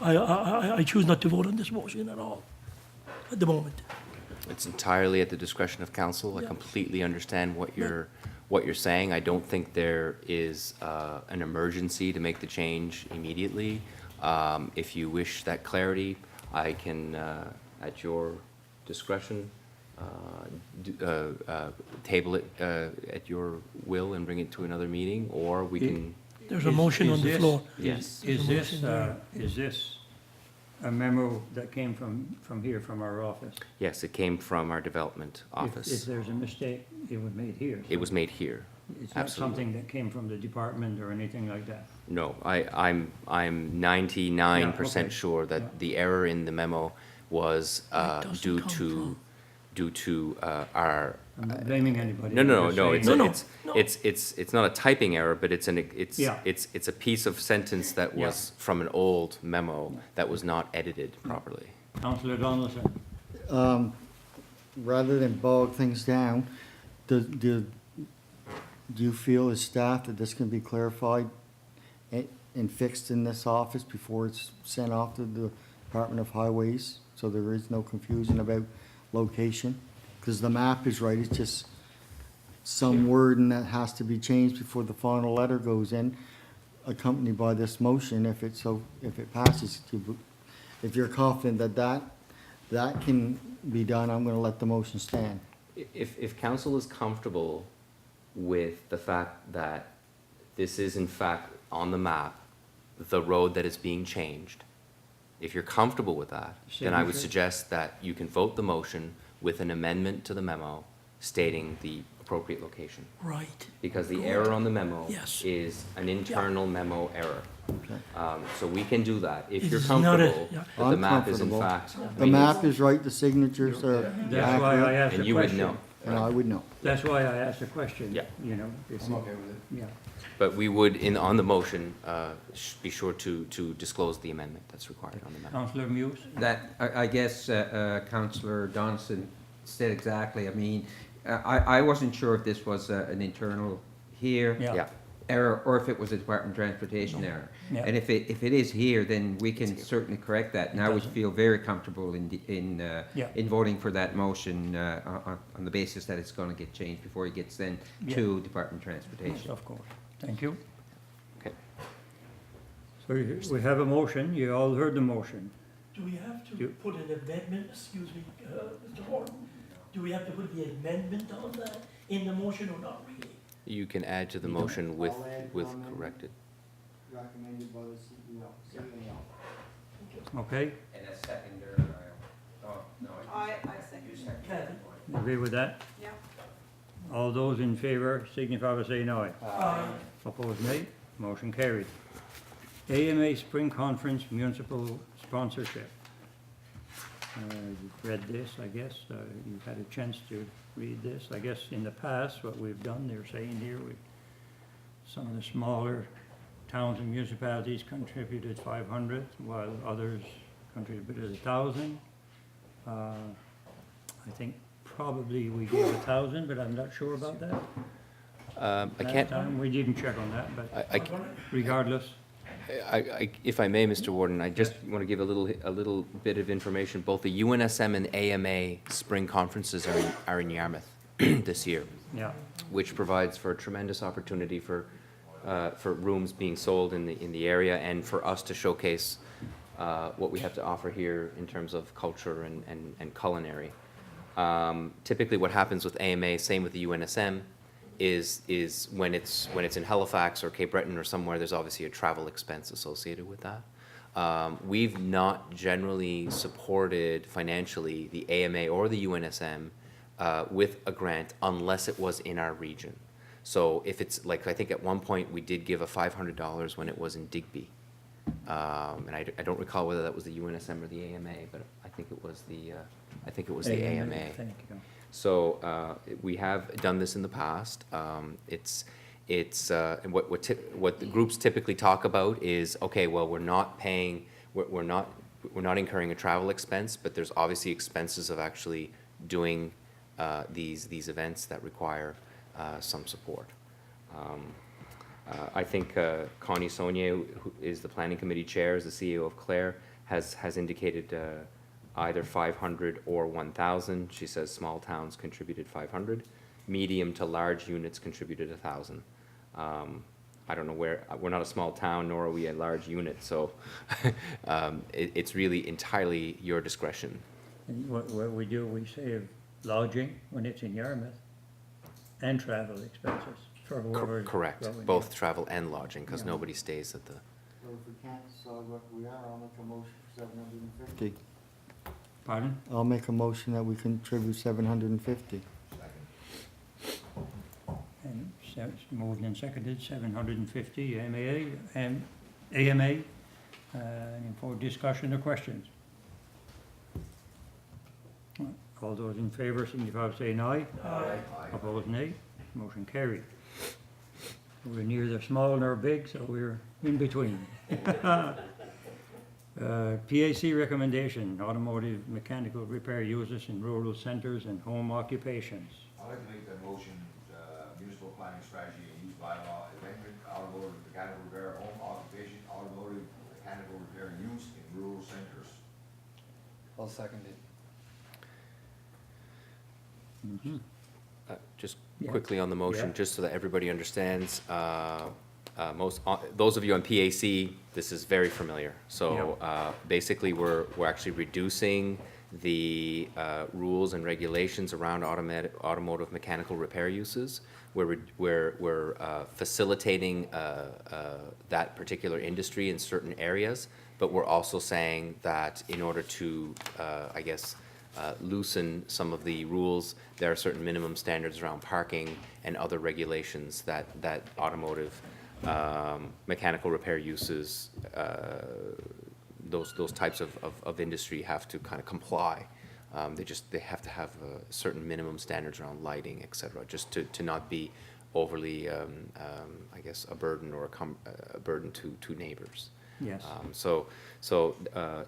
I choose not to vote on this motion at all, at the moment. It's entirely at the discretion of council. I Yeah. completely understand what you're saying. I don't think there is an emergency to make the change immediately. If you wish that clarity, I can, at your discretion, table it at your will and bring it to another meeting, or we can, There's a motion on the floor. yes. Is this a memo that came from here, from our office? Yes, it came from our development If office. there's a mistake, it was made here. It was made here. It's not absolutely. something that came from the department or anything like that. No, I'm 99% okay. sure Yeah. that the error in the memo was doesn't due come to, due to our, I'm not blaming anybody. no, I'm no, just no, saying- it's not a typing error, but it's Yeah. it's a piece of sentence that Yeah. was from an old memo that was not edited properly. Councillor Donaldson, Rather than bog things down, do you feel as staff that this can be clarified and fixed in this office before it's sent off to the Department of Highways? So there is no confusion about location? Because the map is right, it's just some wording that has to be changed before the final letter goes in, accompanied by this motion, if it passes. If you're confident that can be done, I'm gonna let the motion stand. If council is comfortable with the fact that this is in fact on the map, the road that is being changed, if you're comfortable with that, then I would Signature. suggest that you can vote the motion with an amendment to the memo stating the appropriate location. Right. Because the Good. error on the memo Yes. is an internal memo error. Okay. So we can do that if you're It's not a- comfortable yeah. that the I'm map is in comfortable. fact. The map is right, the signatures are that's why I accurate, asked the And you would question. know. and I would know. That's why I asked the question. Yeah. You know. if- I'm okay with it. Yeah. But we would, on the motion, be sure to disclose the amendment that's required on the memo. Councillor Muse? That, I guess, Councillor Donaldson said exactly, I mean, I wasn't sure if this was an internal here Yeah, error, or if it was a Department of Transportation error. Yeah. And if it is here, then we can certainly correct that, and I would doesn't. feel very comfortable Yeah. in voting for that motion, on the basis that it's gonna get changed before it gets sent to Department of Yes, Transportation. of course. Thank you. okay. So we have a motion. You all heard the motion. Do we have to You- put an amendment, excuse me, Mr. Warden? Do we have to put the amendment on that in the motion or not really? You can add to the motion with corrected. Recommended by the CEO. Okay? And a seconder, I second. Kathy? Agree with that? Yeah. All those in favor signify by saying aye. Aye. Opposed, nay. Motion carried. AMA Spring Conference Municipal Sponsorship. You've read this, I guess. You've had a chance to read this. I guess in the past, what we've done, they're saying here, some of the smaller towns and municipalities contributed 500, while others contributed 1,000. I think probably we gave 1,000, but I'm not sure about that. I That can't, time, we didn't check on that, but I, regardless, if I may, Mr. Warden, I just want to give a little bit of information. Both the UNSM and AMA spring conferences are in Yarmouth this year, yeah. which provides for a tremendous opportunity for rooms being sold in the area, and for us to showcase what we have to offer here in terms of culture and culinary. Typically, what happens with AMA, same with the UNSM, is when it's in Halifax or Cape Breton or somewhere, there's obviously a travel expense associated with that. We've not generally supported financially the AMA or the UNSM with a grant unless it was in our region. So if it's like, I think at one point we did give a $500 when it was in Digby. And I don't recall whether that was the UNSM or the AMA, but I think it was the AMA. Thank you. So we have done this in the past. And what the groups typically talk about is, okay, well, we're not incurring a travel expense, but there's obviously expenses of actually doing these events that require some support. I think Connie Saunier, who is the planning committee chair, as the CEO of Clare, has indicated either 500 or 1,000. She says small towns contributed 500. Medium to large units contributed 1,000. I don't know where, we're not a small town, nor are we a large unit, so it's really entirely your discretion. And what we do, we save lodging when it's in Yarmouth and travel expenses for whoever. Correct, going both there. travel and lodging, because Yeah. nobody stays at the, Well, if we can't decide what we are, I'll make a motion for 750. Pardon? I'll make a motion that we contribute 750. And so it's moved and seconded, 750 AMA. Any for discussion or questions? All those in favour, signify by saying aye. Aye. Opposed, nay. Motion carried. We're neither small nor big, so we're in between. PAC recommendation, automotive mechanical repair uses in rural centres and home occupations. I'd like to make that motion, municipal planning strategy and use bylaw amendment, automotive mechanical repair, home occupation, automotive mechanical repair use in rural centers. I'll second it. just Yeah. quickly on the motion, Yeah. just so that everybody understands, those of you on PAC, this is very familiar. So, basically, we're actually reducing the, rules and regulations around automotive mechanical repair uses. We're facilitating, that particular industry in certain areas, but we're also saying that in order to, I guess, loosen some of the rules, there are certain minimum standards around parking and other regulations that automotive, mechanical repair uses, those types of industry have to kind of comply. They have to have certain minimum standards around lighting, et cetera, just to not be overly, I guess, a burden or a burden to neighbors. Yes. So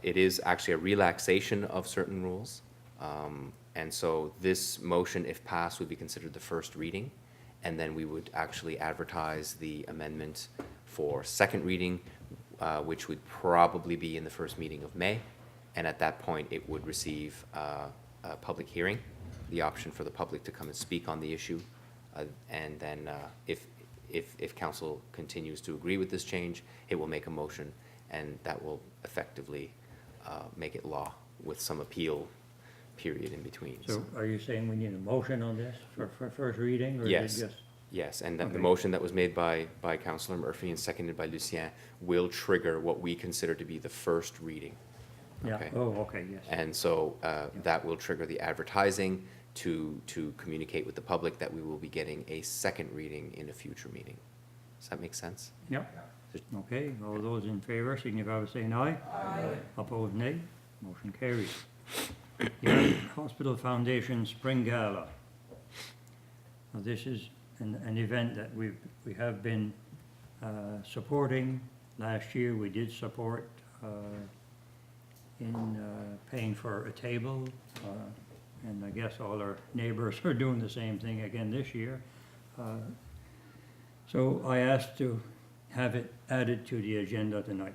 it is actually a relaxation of certain rules. And so this motion, if passed, would be considered the first reading. And then we would actually advertise the amendment for second reading, which would probably be in the first meeting of May. And at that point, it would receive a public hearing, the option for the public to come and speak on the issue. And then if council continues to agree with this change, it will make a motion, and that will effectively make it law with some appeal period in between. So are you saying we need a motion on this for first reading, or Yes. is it just? Yes, and the Okay. motion that was made by Councillor Murphy and seconded by Lucien will trigger what we consider to be the first reading. Yeah, Okay. oh, okay, yes. And so that will trigger the advertising to communicate with the public that we will be getting a second reading in a future meeting. Does that make sense? Yep. Okay, all those in favour, signify by saying aye. Aye. Opposed, nay. Motion carries. Yarmouth Hospital Foundation Spring Gala. Now, this is an event that we have been supporting. Last year, we did support in paying for a table, and I guess all our neighbours are doing the same thing again this year. So I asked to have it added to the agenda tonight.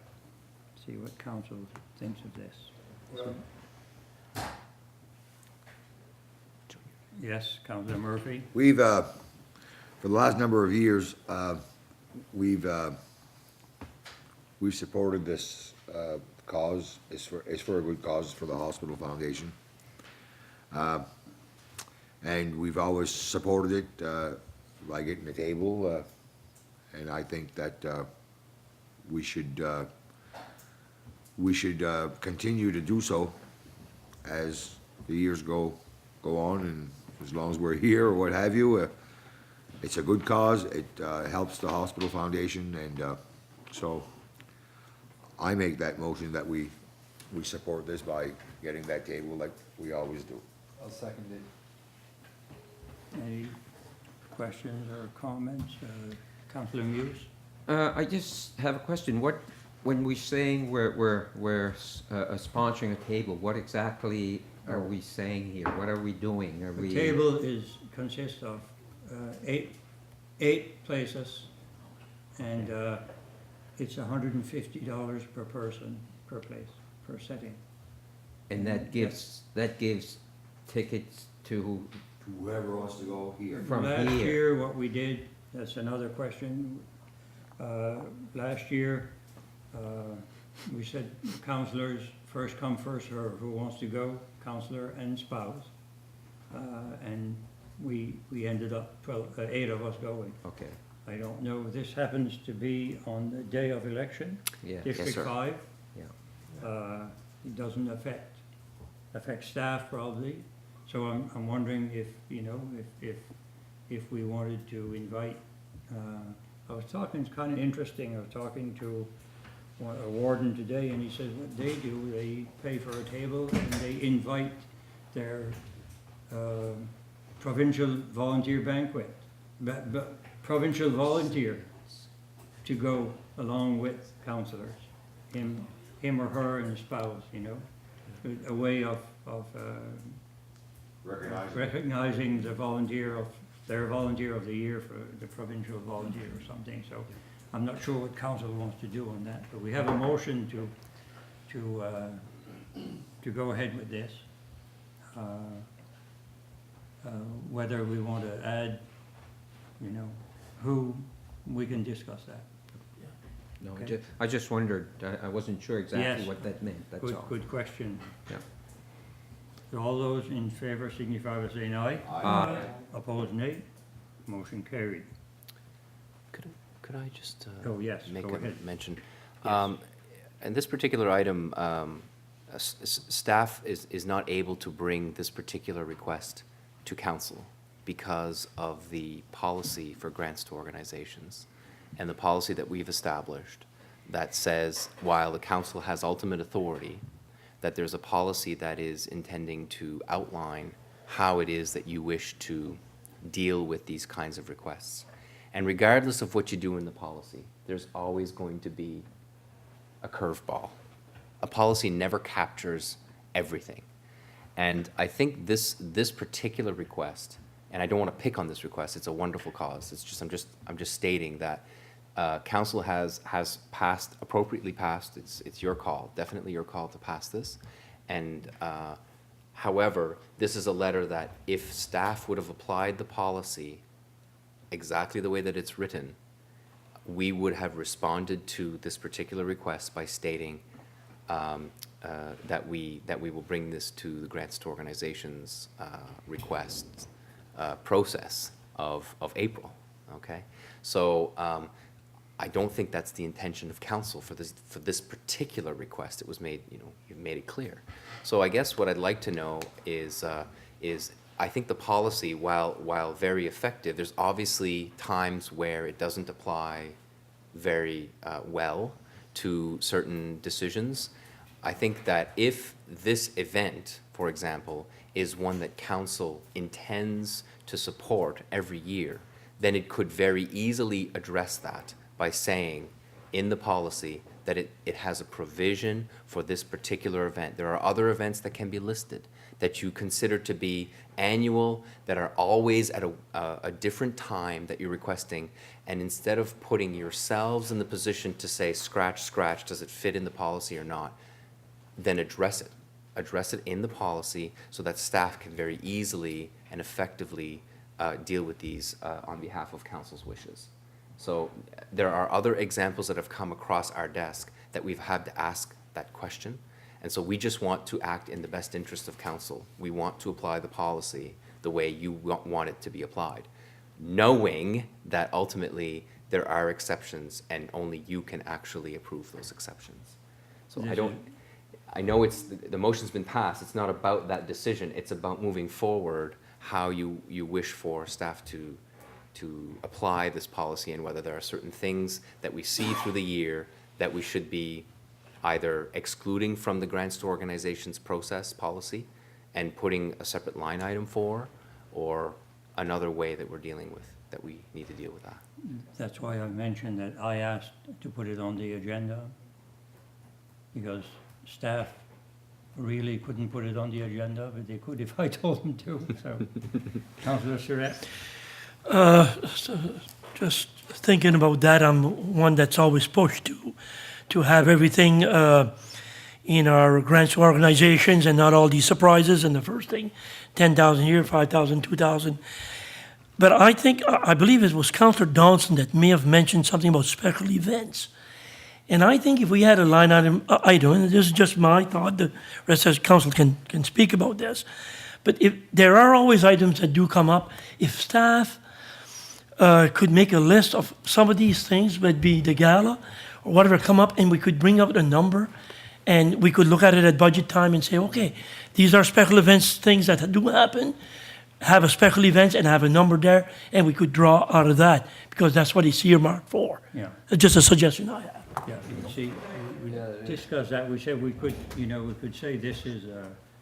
See what council thinks of this. Yes, Councillor Murphy? We've, for the last number of years, we've supported this cause. It's for a good cause, it's for the hospital foundation. And we've always supported it by getting a table, and I think that we should continue to do so as the years go on, and as long as we're here or what have you. It's a good cause. It helps the hospital foundation, and so I make that motion that we support this by getting that table like we always do. I'll second it. Any questions or comments? Councillor Muse? I just have a question. When we're saying we're sponsoring a table, what exactly are we saying here? What are we doing? Are The we? table consists of eight places and it's $150 per person, per place, per setting. And that gives tickets to, Whoever wants to go here. from Last here. year, what we did, that's another question. Last year, we said councillors, first come, first served, who wants to go, councillor and spouse. And we ended up 8 of us going. Okay, I don't know, this happens to be on the day of election, yeah. District sir. 5. Yeah. It doesn't affect staff probably. So I'm wondering if, you know, if we wanted to invite, I was talking, it's kind of interesting, I was talking to a warden today, and he said what they do, they pay for a table and they invite their provincial volunteer banquet, provincial volunteer to go along with councillors, him or her and the spouse, you know, a way of recognizing the their volunteer of the year for the provincial volunteer or something. So I'm not sure what council wants to do on that, but we have a motion to go ahead with this. Whether we want to add, you know, who, we can discuss that. No, Okay. I just wondered, I wasn't sure exactly Yes. what that meant, that's all. Good question. Yeah. So all those in favor signify by saying aye. Aye. Opposed, nay. Motion carried. Could I just Oh, yes, make go a ahead. mention? Yes. And this particular item, staff is not able to bring this particular request to council because of the policy for grants to organizations and the policy that we've established that says while the council has ultimate authority, that there's a policy that is intending to outline how it is that you wish to deal with these kinds of requests. And regardless of what you do in the policy, there's always going to be a curveball. A policy never captures everything. And I think this particular request, and I don't want to pick on this request, it's a wonderful cause. It's just I'm just stating that council has passed, appropriately passed. It's your call, definitely your call to pass this. And however, this is a letter that if staff would have applied the policy exactly the way that it's written, we would have responded to this particular request by stating that we will bring this to the grants to organizations request process of April. Okay, so I don't think that's the intention of council for this particular request. It was made, you know, you've made it clear. So I guess what I'd like to know is I think the policy, while very effective, there's obviously times where it doesn't apply very well to certain decisions. I think that if this event, for example, is one that council intends to support every year, then it could very easily address that by saying in the policy that it has a provision for this particular event. There are other events that can be listed that you consider to be annual, that are always at a different time that you're requesting, and instead of putting yourselves in the position to say, scratch, does it fit in the policy or not, then address it. Address it in the policy so that staff can very easily and effectively deal with these on behalf of council's wishes. So there are other examples that have come across our desk that we've had to ask that question. And so we just want to act in the best interest of council. We want to apply the policy the way you want it to be applied, knowing that ultimately there are exceptions and only you can actually approve those exceptions. So I know the motion's been passed. It's not about that decision. It's about moving forward how you wish for staff to apply this policy and whether there are certain things that we see through the year that we should be either excluding from the grants to organizations process policy and putting a separate line item for, or another way that we're dealing with, that we need to deal with that. That's why I mentioned that I asked to put it on the agenda, because staff really couldn't put it on the agenda, but they could if I told them to, so. Councillor Surratt? just thinking about that, I'm one that's always pushed to have everything in our grants to organizations and not all these surprises and the first thing, 10,000 here, 5,000, 2,000. But I believe it was Councillor Donaldson that may have mentioned something about special events. And I think if we had a line item, and this is just my thought, the rest of the council can speak about this. But if there are always items that do come up, if staff could make a list of some of these things, would be the gala or whatever come up, and we could bring up a number, and we could look at it at budget time and say, okay, these are special events, things that do happen, have a special event and have a number there, and we could draw out of that, because that's what it's earmarked for. Yeah. It's just a suggestion I have. Yeah, you see, we discussed that, we said we could, we could say this is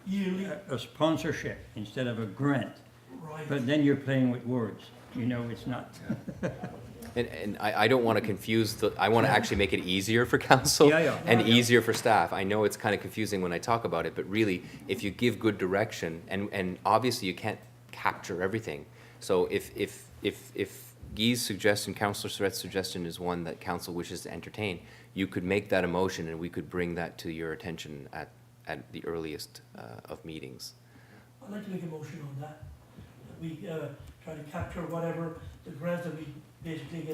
Yearly. a sponsorship instead of a grant, Right. but then you're playing with words, it's not. And I don't want to confuse I want to actually make it easier for council Yeah. and easier for staff. I know it's kind of confusing when I talk about it, but really, if you give good direction, and obviously you can't capture everything. So if Guy's suggestion, Councillor Surratt's suggestion is one that council wishes to entertain, you could make that a motion and we could bring that to your attention at the earliest of meetings. I'd like to make a motion on that. We try to capture whatever the grants that we basically,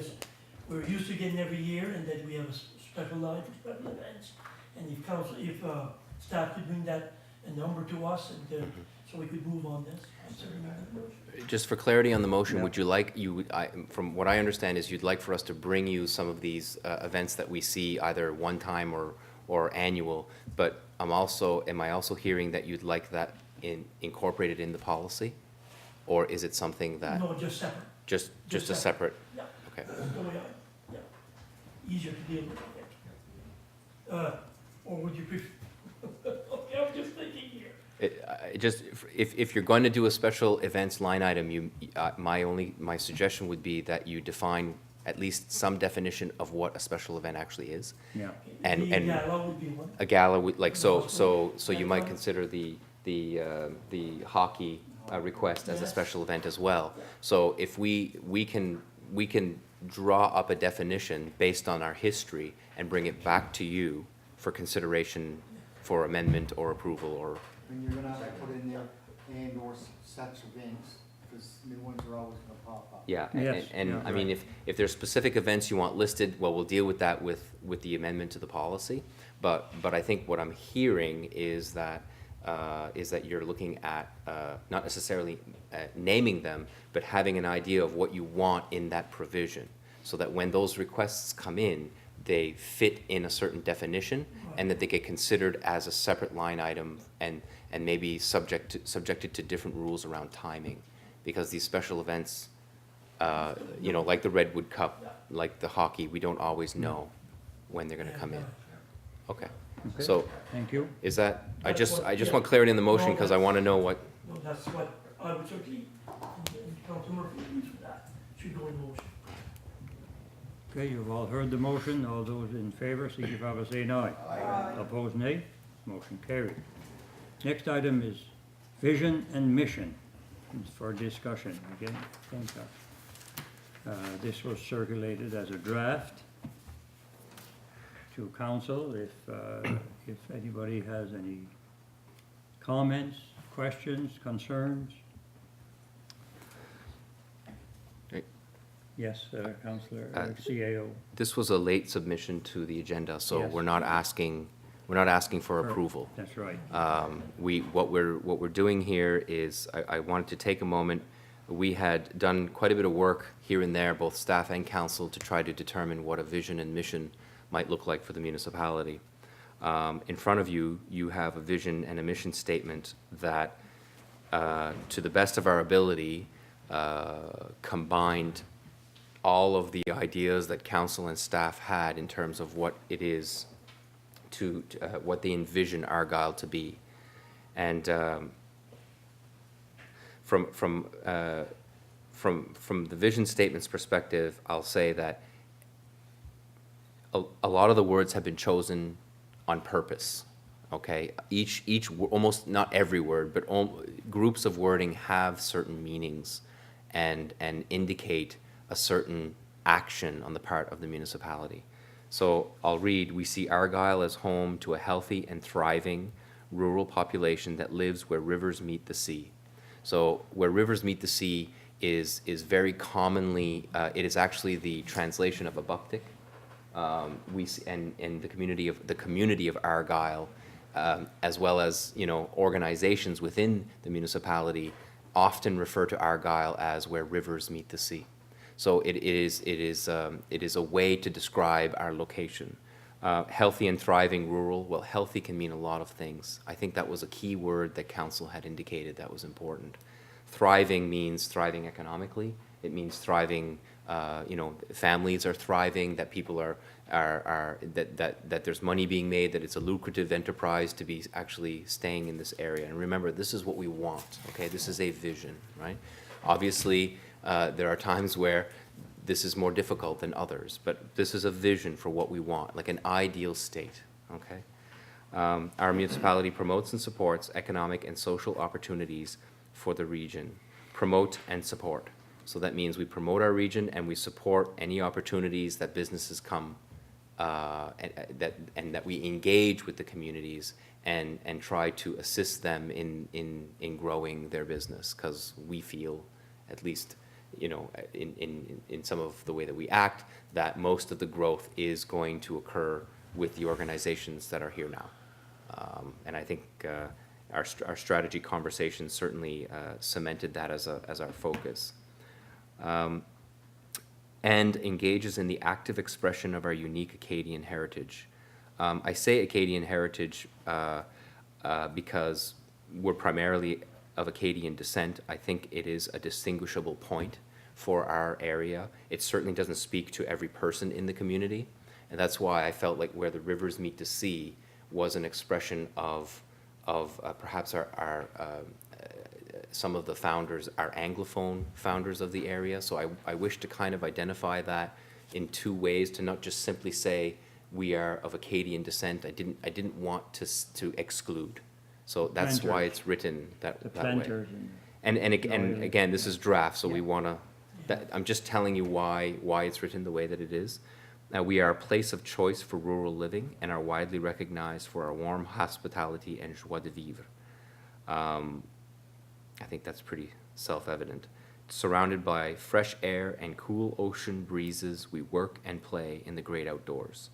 we're used to getting every year, and that we have a special line for special events. And if staff could bring that a number to us, and so we could move on this. Just for clarity on the motion, Yeah. would you like, from what I understand is you'd like for us to bring you some of these events that we see either one time or annual, but am I also hearing that you'd like that incorporated in the policy? Or is it something that, No, just separate. just a separate? Yeah. Okay. That's the way easier to deal with, I think. Or would you prefer? Okay, I'm just thinking here. If you're going to do a special events line item, my suggestion would be that you define at least some definition of what a special event actually is. Yeah, And The gala would be one. a gala would, like, so you might consider the hockey request as a special event as well. So if we can draw up a definition based on our history and bring it back to you for consideration for amendment or approval or. And you're gonna have to put in there and/or such events, because new ones are always gonna pop up. Yeah, Yes, and yeah, I mean, right. if there's specific events you want listed, well, we'll deal with that with the amendment to the policy. But I think what I'm hearing is that you're looking at, not necessarily naming them, but having an idea of what you want in that provision, so that when those requests come in, they fit in a certain definition, and that they get considered as a separate line item and maybe subjected to different rules around timing. Because these special events, like the Redwood Cup, like the hockey, we don't always know when they're gonna come in. Okay, Okay. so thank you. is that, I That's just what- want clarity in the motion, No, because I wanna know what, No, that's what I would certainly, and Councilor Murphy agrees with that, should go in motion. Okay, you've all heard the motion, all those in favor, signify by saying aye. Aye. Opposed, nay. Motion carried. Next item is vision and mission. It's for discussion. Again, this was circulated as a draft to council. If anybody has any comments, questions, concerns? Right. Yes, Councillor, CAO. this was a late submission to the agenda, so Yes. we're not asking for approval. That's right. What we're doing here is, I wanted to take a moment. We had done quite a bit of work here and there, both staff and council, to try to determine what a vision and mission might look like for the municipality. In front of you, you have a vision and a mission statement that, to the best of our ability, combined all of the ideas that council and staff had in terms of what it is to what they envision Argyle to be. And from the vision statement's perspective, I'll say that a lot of the words have been chosen on purpose. Okay, almost not every word, but groups of wording have certain meanings and indicate a certain action on the part of the municipality. So I'll read, we see Argyle as home to a healthy and thriving rural population that lives where rivers meet the sea. So where rivers meet the sea is very commonly, it is actually the translation of a buptic. We see, and the community of Argyle, as well as, you know, organizations within the municipality often refer to Argyle as where rivers meet the sea. So it is a way to describe our location. Healthy and thriving rural, well, healthy can mean a lot of things. I think that was a key word that council had indicated that was important. Thriving means thriving economically. It means thriving, you know, families are thriving, that people that there's money being made, that it's a lucrative enterprise to be actually staying in this area. And remember, this is what we want, okay? This is a vision, right? Obviously, there are times where this is more difficult than others, but this is a vision for what we want, like an ideal state, okay? Our municipality promotes and supports economic and social opportunities for the region. Promote and support. So that means we promote our region and we support any opportunities that businesses come, and that we engage with the communities and try to assist them in growing their business, because we feel, at least, you know, in some of the way that we act, that most of the growth is going to occur with the organizations that are here now. And I think our strategy conversation certainly cemented that as our focus. And engages in the active expression of our unique Acadian heritage. I say Acadian heritage because we're primarily of Acadian descent. I think it is a distinguishable point for our area. It certainly doesn't speak to every person in the community, and that's why I felt like where the rivers meet the sea was an expression of perhaps our some of the founders are Anglophone founders of the area. So I wish to kind of identify that in two ways, to not just simply say we are of Acadian descent. I didn't want to exclude. So that's Planters. why it's written that way. Planters And again, this is draft, so we want to, I'm just telling you why it's written the way that it is. Now, we are a place of choice for rural living and are widely recognized for our warm hospitality and joie de vivre. I think that's pretty self-evident. Surrounded by fresh air and cool ocean breezes, we work and play in the great outdoors.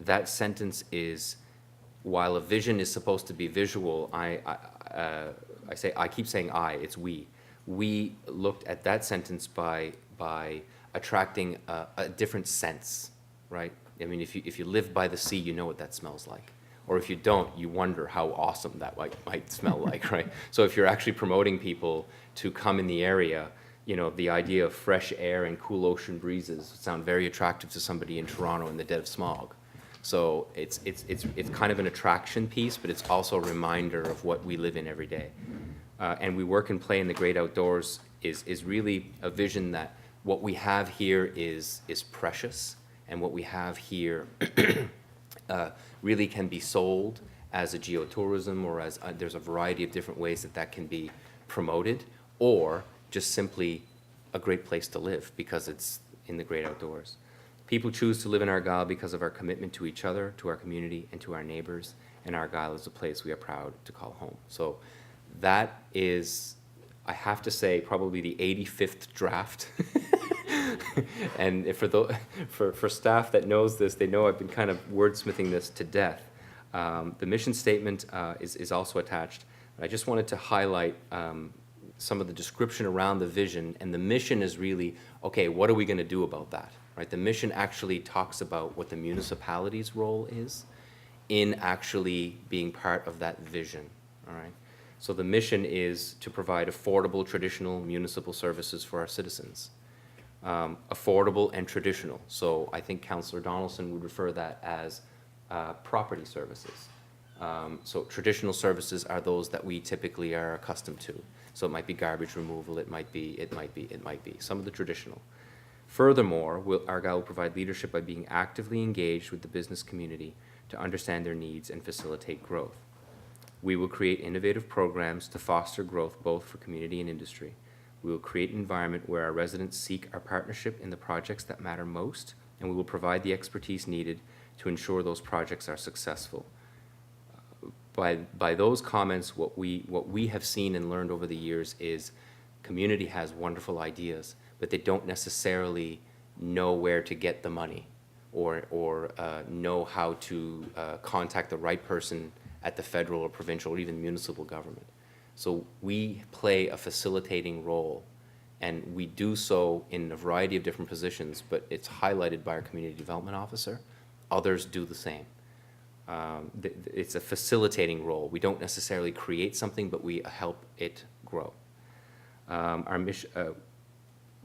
That sentence is, while a vision is supposed to be visual, I keep saying it's we. We looked at that sentence by attracting a different sense, right? I mean, if you live by the sea, you know what that smells like. Or if you don't, you wonder how awesome that might smell like, right? So if you're actually promoting people to come in the area, you know, the idea of fresh air and cool ocean breezes sound very attractive to somebody in Toronto in the dead of smog. So it's kind of an attraction piece, but it's also a reminder of what we live in every day. And we work and play in the great outdoors is really a vision that what we have here is precious, and what we have here really can be sold as a geotourism, or as there's a variety of different ways that can be promoted, or just simply a great place to live because it's in the great outdoors. People choose to live in Argyle because of our commitment to each other, to our community, and to our neighbors, and Argyle is a place we are proud to call home. So that is, I have to say, probably the 85th draft. And for staff that knows this, they know I've been kind of wordsmithing this to death. The mission statement is also attached. I just wanted to highlight some of the description around the vision, and the mission is really, okay, what are we going to do about that? Right? The mission actually talks about what the municipality's role is in actually being part of that vision. All right. So the mission is to provide affordable, traditional municipal services for our citizens. Affordable and traditional. So I think Councillor Donaldson would refer that as property services. So traditional services are those that we typically are accustomed to. So it might be garbage removal, it might be some of the traditional. Furthermore, Argyle will provide leadership by being actively engaged with the business community to understand their needs and facilitate growth. We will create innovative programs to foster growth both for community and industry. We will create an environment where our residents seek our partnership in the projects that matter most, and we will provide the expertise needed to ensure those projects are successful. By those comments, what we have seen and learned over the years is community has wonderful ideas, but they don't necessarily know where to get the money or know how to contact the right person at the federal or provincial or even municipal government. So we play a facilitating role, and we do so in a variety of different positions, but it's highlighted by our community development officer. Others do the same. It's a facilitating role. We don't necessarily create something, but we help it grow. Our mission,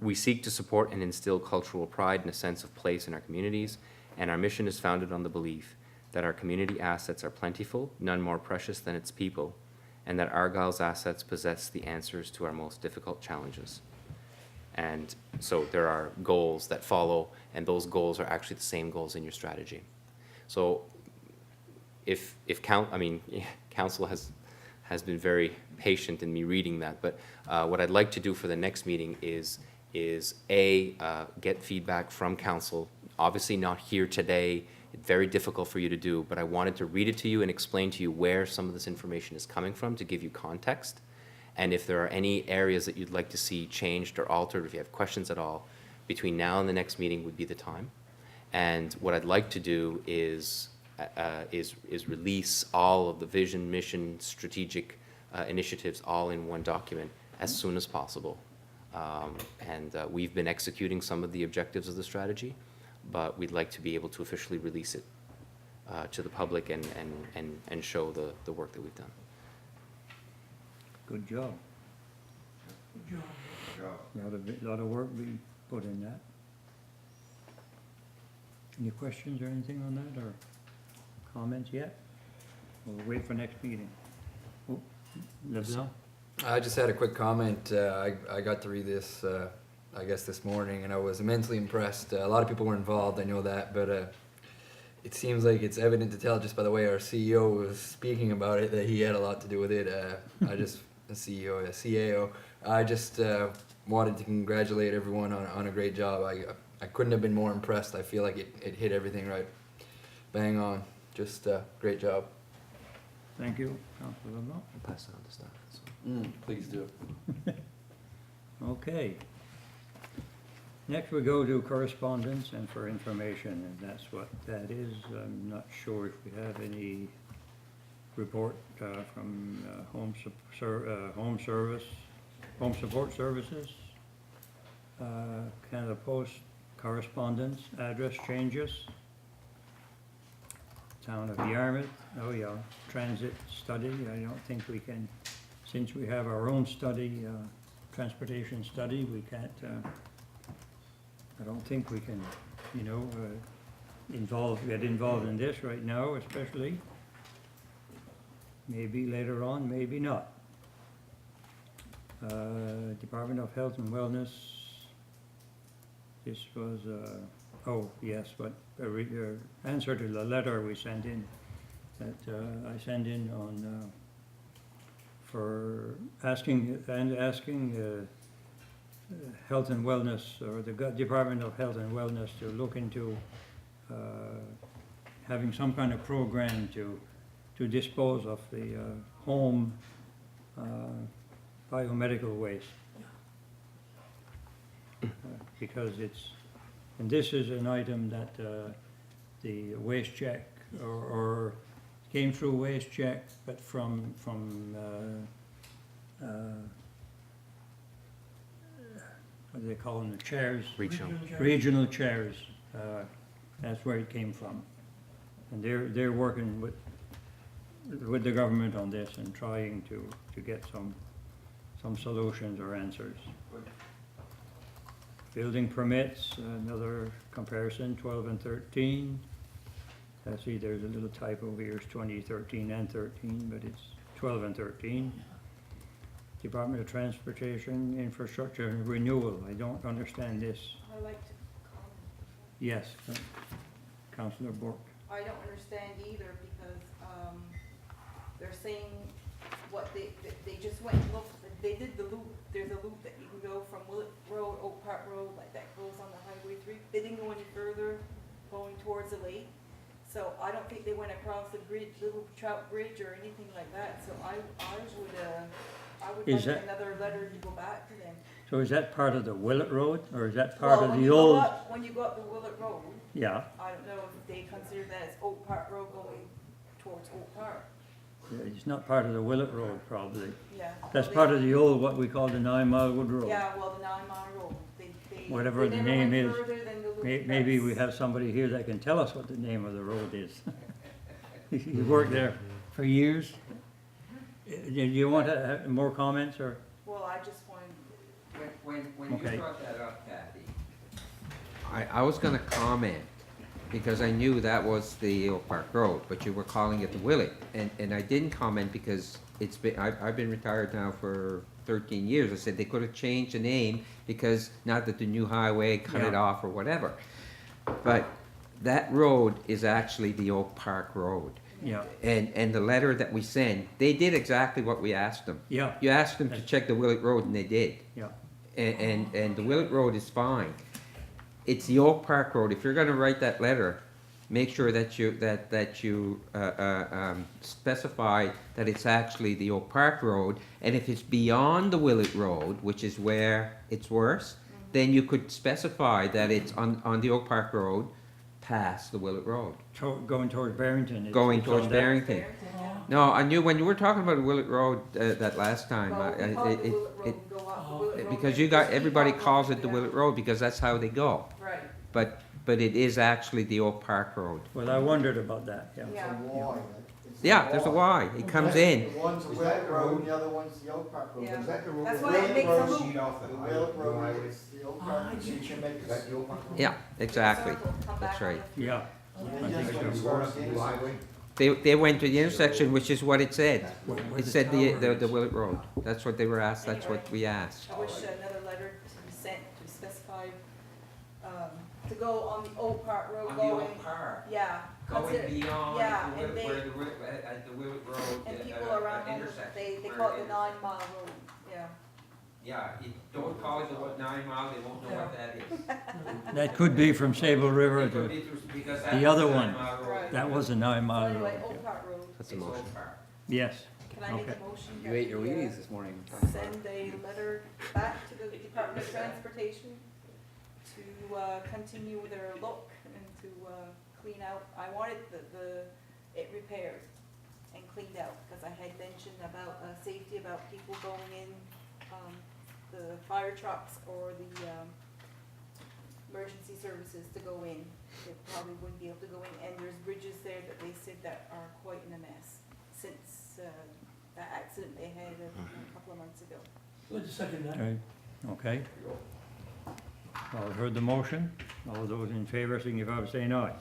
we seek to support and instill cultural pride and a sense of place in our communities, and our mission is founded on the belief that our community assets are plentiful, none more precious than its people, and that Argyle's assets possess the answers to our most difficult challenges. And so there are goals that follow, and those goals are actually the same goals in your strategy. So council has been very patient in me reading that, but what I'd like to do for the next meeting is get feedback from council. Obviously not here today, it's very difficult for you to do, but I wanted to read it to you and explain to you where some of this information is coming from to give you context. And if there are any areas that you'd like to see changed or altered, if you have questions at all, between now and the next meeting would be the time. And what I'd like to do is release all of the vision, mission, strategic initiatives all in one document as soon as possible. We've been executing some of the objectives of the strategy, but we'd like to be able to officially release it to the public and show the work that we've done. Good job. Good job. Lot of work we put in that. Any questions or anything on that, or comments yet? We'll wait for next meeting. Oh, LeBlanc? I just had a quick comment. I got to read this, I guess this morning, and I was immensely impressed. A lot of people were involved, I know that, but it seems like it's evident to tell just by the way our CEO was speaking about it that he had a lot to do with it. CAO. I just wanted to congratulate everyone on a great job. I couldn't have been more impressed. I feel like it hit everything right. Bang on. Just great job. Thank you, Councillor LeBlanc. I'll pass it on to staff. So. Please do. Okay. Next we go to correspondence and for information, and that's what that is. I'm not sure if we have any report from home support services. Canada Post correspondence, address changes. Town of Yarmouth, oh yeah, transit study. I don't think we can, since we have our own study, transportation study, we can't, I don't think we can, get involved in this right now, especially. Maybe later on, maybe not. Department of Health and Wellness, this was, oh yes, but answer to the letter we sent in, that I sent in on, for asking Health and Wellness, or the Department of Health and Wellness, to look into having some kind of program to dispose of the home biomedical waste. Because and this is an item that the waste check, or came through waste check, but from what do they call them, the chairs? Regional chairs, that's where it came from. And they're working with the government on this and trying to get some solutions or answers. Building permits, another comparison, 12 and 13. I see there's a little typo here, it's 2013 and 13, but it's 12 and 13. Department of Transportation, Infrastructure and Renewal, I don't understand this. I'd like to comment. Yes, Councillor Bork. I don't understand either, because they're saying what they just went and looked at the they did the loop, there's a loop that you can go from Willett Road, Oak Park Road, like that goes on the Highway 3. They didn't go any further going towards the lake. So I don't think they went across the bridge, Little Trout Bridge or anything like that. So I would Is like that- another letter to go back to them. So is that part of the Willett Road, or is that part Well, of when the you go old? up- When you go up the Willett Road, Yeah, I don't know if they consider that as Oak Park Road going towards Oak Park. it's not part of the Willett Road, probably. Yeah. That's Well, part they- of the old, what we call the 9 Mile Wood Road. Yeah, well, the 9 Mile Road, they Whatever they the never name went is. further than the loop. Maybe we That's- have somebody here that can tell us what the name of the road is. You worked there for years. Do you want to have more comments, or? Well, I just wanted, When Okay. you brought that up, Kathy, I was gonna comment, because I knew that was the Oak Park Road, but you were calling it the Willett. And I didn't comment because it's been, I've been retired now for 13 years. I said they could have changed the name because now that the new highway cut it Yeah. off or whatever. But that road is actually the Oak Park Road. Yeah, And the letter that we sent, they did exactly what we asked them. yeah, You asked them to check the Willett Road and they did. yeah. And the Willett Road is fine. It's the Oak Park Road. If you're gonna write that letter, make sure that you specify that it's actually the Oak Park Road. And if it's beyond the Willett Road, which is where it's worse, then you could specify that it's on the Oak Park Road past the Willett Road, Going towards Barrington. going it's towards on that- Barrington. yeah. No, I knew when you were talking about Willett Road that last time, Well, we call it the Willett Road it- and go up the Willett Road. because you got, Just everybody keep on calls going, it the yeah. Willett Road because that's how they go. Right, But it is actually the Oak Park Road. Well, I wondered about that, yeah. yeah. Yeah, there's a Y. It comes in. The one's the Willett Road, and the other one's the Oak Park Road. Yeah. Is that the road? That's the why it Willett makes a Road- loop. Sheet off The the Willett Road highway. is the Oak Park, you can make Is that the old one? Yeah, exactly. Circle, come That's back on right. the- Yeah, And then think just so. when you start the Highway? They went to the intersection, which is what it said. It said the Willett Road. That's what they were asked, that's what we asked. I wish another letter to be sent to specify, to go on the Oak Park Road going, yeah. consider- yeah, and they- at the Willett Road. And people around home, they call it the 9 Mile Road, yeah. Yeah, don't call it the 9 Mile, they won't know what that is. that could be from Sable River to, the other one. Right. that was a 9 So Mile anyway, road. Oak Park Road, That's a motion. Yes, can I make Okay. a motion? You that ate your we, Wheaties this morning. Send a letter back to the Department of Transportation to, continue their look and to, clean out, I wanted it repaired and cleaned out, because I had mentioned about, safety, about people going in, the fire trucks or the, emergency services to go in. They probably wouldn't be able to go in, and there's bridges there that they said that are quite in a mess since, that accident they had a couple of months ago. Let's second that. okay, okay. All heard the motion, all those in favor, signify by saying aye.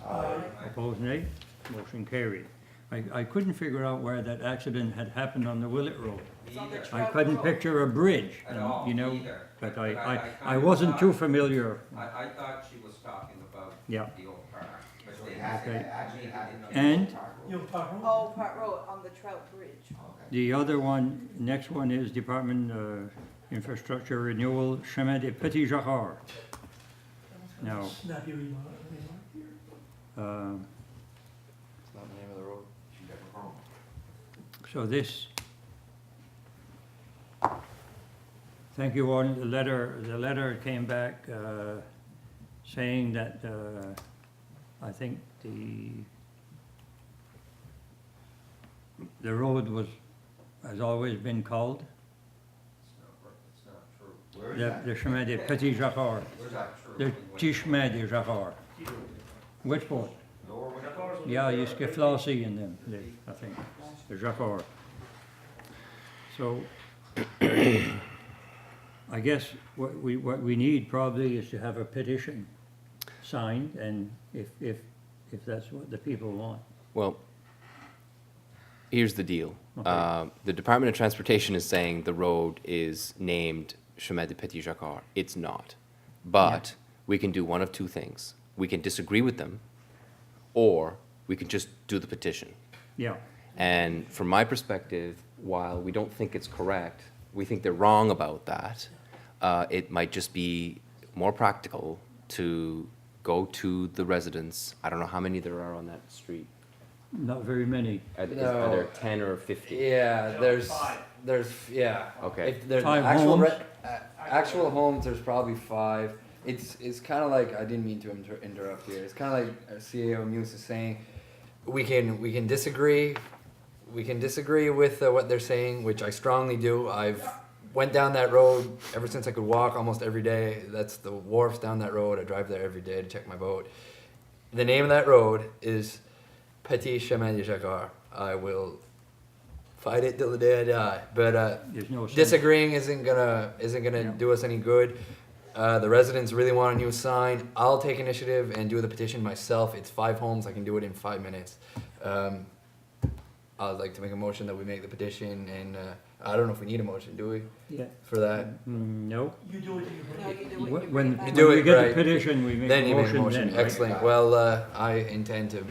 Opposed, nay. Motion carried. I couldn't figure out where that accident had happened on the Willett Road. It's on the Either. I Trout couldn't Road. picture a bridge, At and, all, you know, either. but But I I kinda wasn't too thought- familiar, I thought she was talking about yeah. the Oak Park. but So they- it happened, Okay. it actually happened on And- the Park Road. Your Park Road? Oh, Park Road, on the Trout Bridge. Okay. The other one, next one is Department Infrastructure Renewal, Chemin de Petit Jacquard. Now, Snappy remark here. um, It's not the name of the road. She got it wrong. so this, thank you, Warden, the letter came back saying that, I think the road has always been called, It's not true. Where is that? the Chemin de Petit Jacquard, Where's that true? the Petit Chemin de Jacquard. Which one? Lower Willett? Yeah, you skip Flossie in them, I think, the Jacquard. So, I guess what we need probably is to have a petition signed, and if that's what the people want. Well, here's the deal. Okay. The Department of Transportation is saying the road is named Chemin de Petit Jacquard. It's not. But we can do one of two things. We can disagree with them, or we can just do the petition. Yeah, And from my perspective, while we don't think it's correct, we think they're wrong about that, it might just be more practical to go to the residents. I don't know how many there are on that street. Not very many. Are No. there 10 or 50? Yeah, there's, Five. yeah. Okay. If there's 5 actual, homes? actual homes, there's probably 5. It's kind of like, I didn't mean to interrupt here. It's kind of like CEO Muse is saying, we can disagree. We can disagree with what they're saying, which I strongly do. I've went down that road ever since I could walk almost every day. That's the wharfs down that road. I drive there every day to check my boat. The name of that road is Petit Chemin de Jacquard. I will fight it till the day I die. But There's no sense. disagreeing isn't gonna Yeah. do us any good. The residents really want a new sign. I'll take initiative and do the petition myself. It's 5 homes. I can do it in 5 minutes. I'd like to make a motion that we make the petition, and I don't know if we need a motion, do we, Yeah. for that? No. You do it and you bring No, it. you do it, you When, bring it when back. do we it, get right. the petition, we make Then a you make a motion motion. then. right? Excellent. Well, I intend to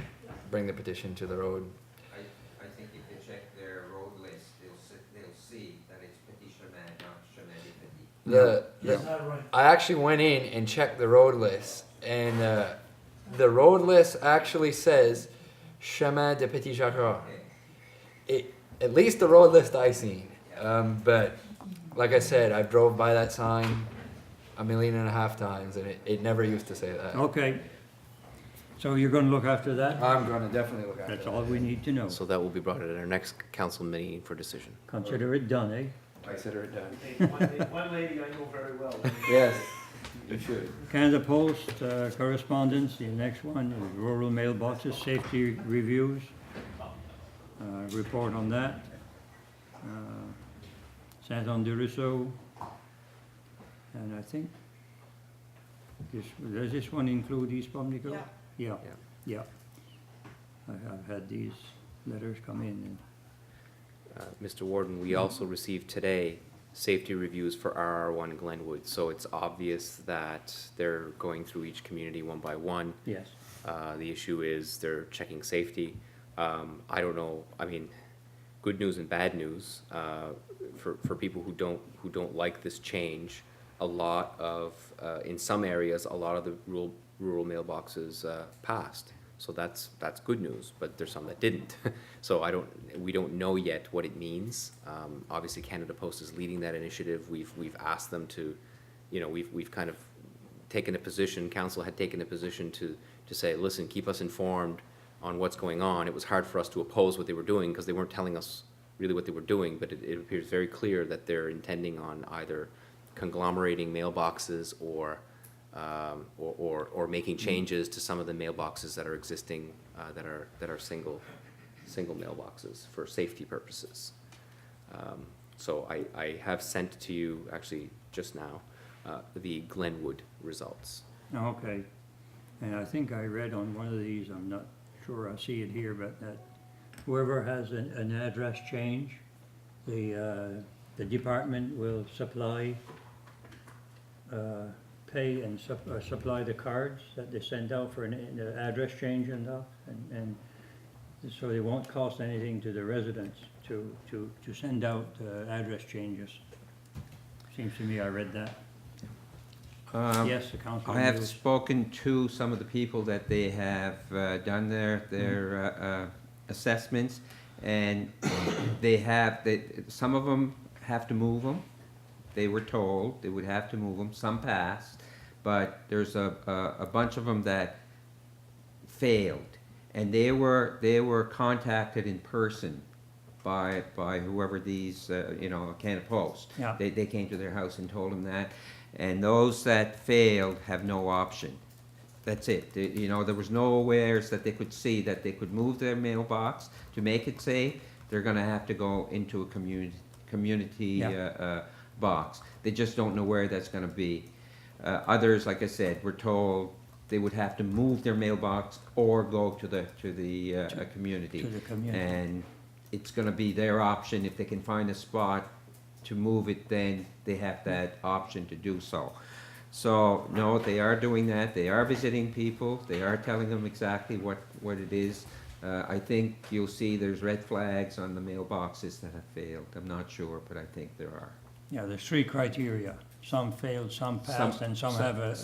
bring the petition to the road. I think if they check their road list, they'll see that it's Petit Chemin, not Chemin de Petit. The Is that right? I actually went in and checked the road list, and the road list actually says Chemin de Petit Jacquard. At least the road list I seen. But like I said, I've drove by that sign 1.5 million times, and it never used to say that. Okay. So you're gonna look after that? I'm gonna definitely look at That's that. all we need to know. So that will be brought at our next council meeting for decision. Consider it done, eh? Consider it done. Hey, one lady I know very well. Yes, you should. Canada Post, correspondence, the next one is rural mailboxes, safety reviews. Report on that. Saint-Anne-de-Rousseau. And I think, does this one include East Pumlico? Yeah. Yeah. I've had these letters come in. Mr. Warden, we also received today safety reviews for RR1 Glenwood, so it's obvious that they're going through each community one by one. Yes. The issue is they're checking safety. I don't know, I mean, good news and bad news, for people who don't like this change. A lot of, in some areas, a lot of the rural mailboxes passed. So that's good news, but there's some that didn't. So we don't know yet what it means. Obviously Canada Post is leading that initiative. We've asked them to, we've kind of taken a position, council had taken a position to say, listen, keep us informed on what's going on. It was hard for us to oppose what they were doing because they weren't telling us really what they were doing, but it appears very clear that they're intending on either conglomerating mailboxes or making changes to some of the mailboxes that are existing, that are single mailboxes for safety purposes. So I have sent to you, actually just now, the Glenwood results. Okay. And I think I read on one of these, I'm not sure I see it here, but that whoever has an address change, the department will supply, pay and supply the cards that they send out for an address change and stuff, and so it won't cost anything to the residents to send out address changes. Seems to me I read that. Yes, the council. I have spoken to some of the people that they have done their assessments, and some of them have to move them. They were told they would have to move them. Some passed, but there's a bunch of them that failed, and they were contacted in person by whoever these Canada Post. Yeah. They came to their house and told them that. And those that failed have no option. That's it. There was nowheres that they could see that they could move their mailbox to make it safe. They're gonna have to go into a community box. They just don't know where that's gonna be. Others, like I said, were told they would have to move their mailbox or go to the community. To the community. And it's gonna be their option. If they can find a spot to move it, then they have that option to do so. So, no, they are doing that. They are visiting people. They are telling them exactly what it is. I think you'll see there's red flags on the mailboxes that have failed. I'm not sure, but I think there are. Yeah, there's three criteria. Some failed, some passed, and some have a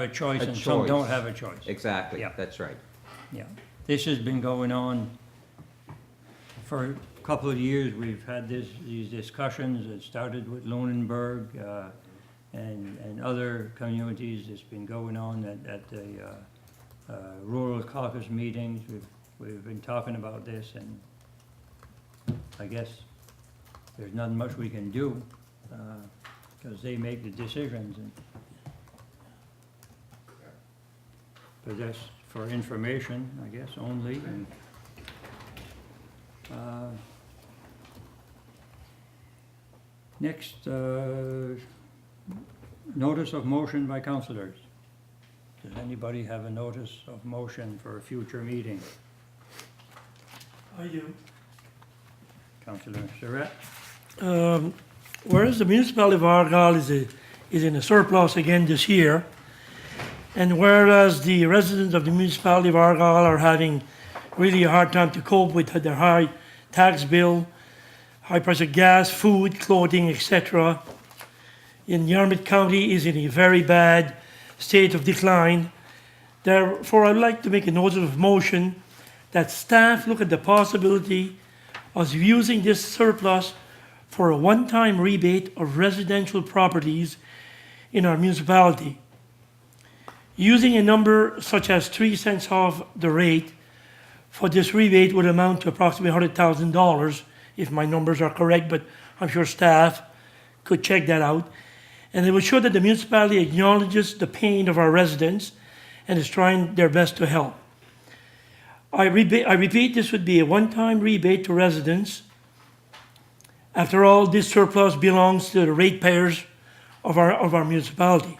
choice, a and some don't choice. have a choice. Exactly, Yeah. that's right. Yeah, this has been going on for a couple of years. We've had these discussions. It started with Lunenburg, and other communities. It's been going on at the rural caucus meetings. We've been talking about this, and I guess there's not much we can do, because they make the decisions. But that's for information, I guess, only. And, next, notice of motion by councillors. Does anybody have a notice of motion for a future meeting? I do. Councillor Surratt? Whereas the municipality of Argyle is in a surplus again this year, and whereas the residents of the municipality of Argyle are having really a hard time to cope with their high tax bill, high price of gas, food, clothing, etc., in Yarmouth County is in a very bad state of decline. Therefore, I'd like to make a notice of motion that staff look at the possibility of using this surplus for a one-time rebate of residential properties in our municipality. Using a number such as 3 cents off the rate for this rebate would amount to approximately $100,000, if my numbers are correct, but I'm sure staff could check that out. And it would show that the municipality acknowledges the pain of our residents and is trying their best to help. I repeat, this would be a one-time rebate to residents. After all, this surplus belongs to the ratepayers of our municipality.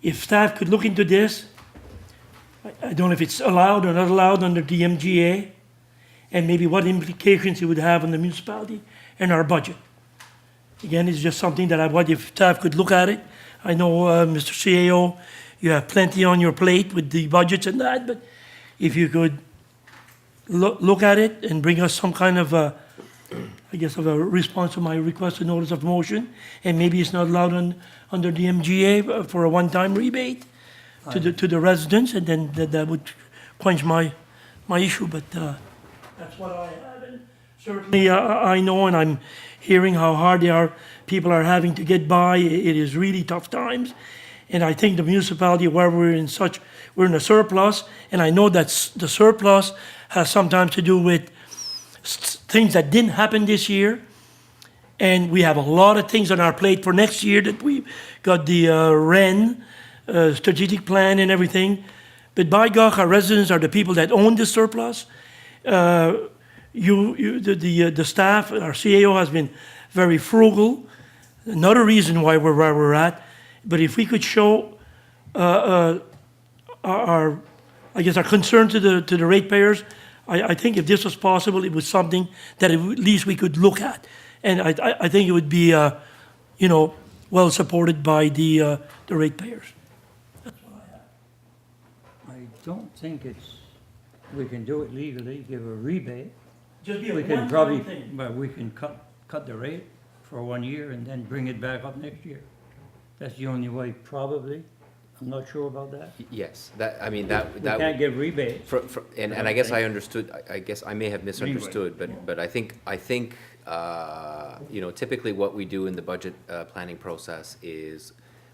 If staff could look into this, I don't know if it's allowed or not allowed under the MGA, and maybe what implications it would have on the municipality and our budget. Again, it's just something that if staff could look at it. I know, Mr. CAO, you have plenty on your plate with the budgets and that, but if you could look at it and bring us some kind of a response to my requested notice of motion, and maybe it's not allowed under the MGA for a one-time rebate to the residents, and then that would quench my issue, but that's what I have. And certainly, I know, and I'm hearing how hard people are having to get by. It is really tough times. And I think the municipality, where we're in a surplus, and I know that the surplus has sometimes to do with things that didn't happen this year. And we have a lot of things on our plate for next year that we got the REN, strategic plan and everything. But by God, our residents are the people that own the surplus. The staff, our CAO has been very frugal. Another reason why we're where we're at. But if we could show our concern to the ratepayers, I think if this was possible, it was something that at least we could look at. And I think it would be, well supported by the ratepayers. That's what I have. I don't think we can do it legally, give a rebate. Just be a We can one-time probably, thing. but we can cut the rate for 1 year and then bring it back up next year. That's the only way, probably. I'm not sure about that. Yes, we We can't give rebates. and I guess I understood, I guess I may have misunderstood, Anyway, but I think, typically what we do in the budget planning process is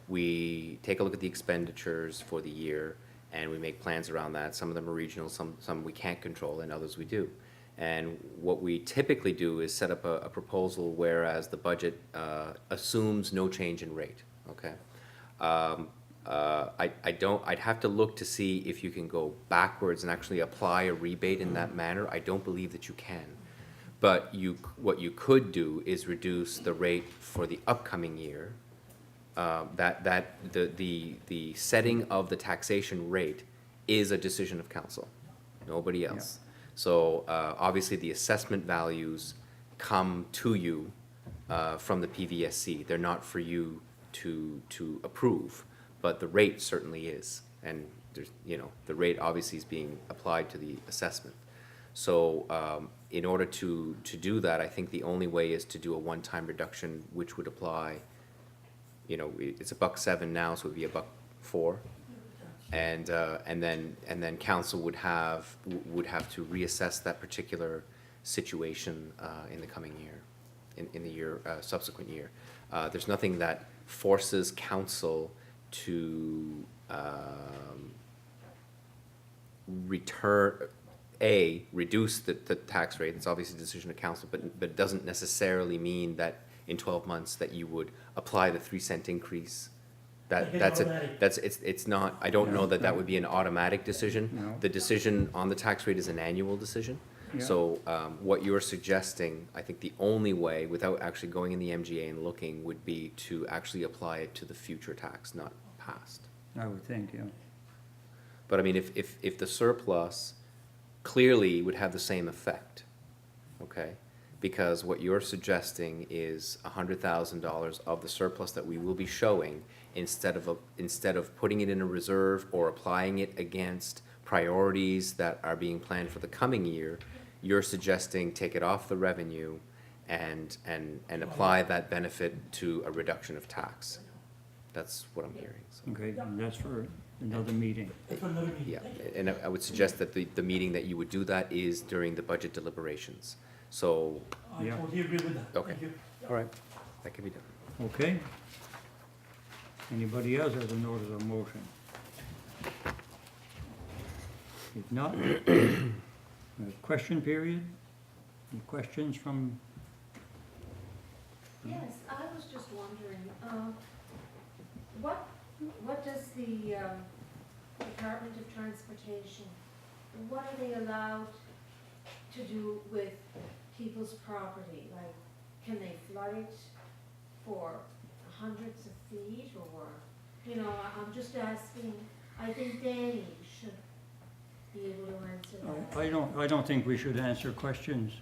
we take a look at the expenditures for the year and we make plans around that. Some of them are regional, some we can't control, and others we do. And what we typically do is set up a proposal whereas the budget assumes no change in rate, okay? I'd have to look to see if you can go backwards and actually apply a rebate in that manner. I don't believe that you can. But what you could do is reduce the rate for the upcoming year. The setting of the taxation rate is a decision of council, nobody else. Yeah. So obviously the assessment values come to you from the PVSC. They're not for you to approve, but the rate certainly is. And there's, the rate obviously is being applied to the assessment. So in order to do that, I think the only way is to do a one-time reduction, which would apply, you know, it's $1.07 now, so it would be $1.04. And then council would have to reassess that particular situation in the coming year, in the year, subsequent year. There's nothing that forces council to reduce the tax rate. It's obviously a decision of council, but it doesn't necessarily mean that in 12 months that you would apply the 3-cent increase. Like it's That's automatic. it's not, I don't know that that would be an automatic decision. No. The decision on the tax rate is an annual decision. Yeah. So, what you're suggesting, I think the only way, without actually going in the MGA and looking, would be to actually apply it to the future tax, not past. I would think, yeah. But I mean, if the surplus clearly would have the same effect, okay? Because what you're suggesting is $100,000 of the surplus that we will be showing, instead of putting it in a reserve or applying it against priorities that are being planned for the coming year, you're suggesting take it off the revenue and apply that benefit to a reduction of tax. That's what I'm hearing, so. Okay, and that's for another meeting. That's for another meeting. Yeah, Thank you. and I would suggest that the meeting that you would do that is during the budget deliberations. So, I Yeah. totally agree with that. Okay. Thank you. all right, that can be done. Okay? Anybody else has a notice of motion? If not, question period? Any questions from, Yes, I was just wondering, what does the Department of Transportation, what are they allowed to do with people's property? Like, can they flood it for hundreds of feet, or, you know, I'm just asking, I think Danny should be able to answer that. I don't think we should answer questions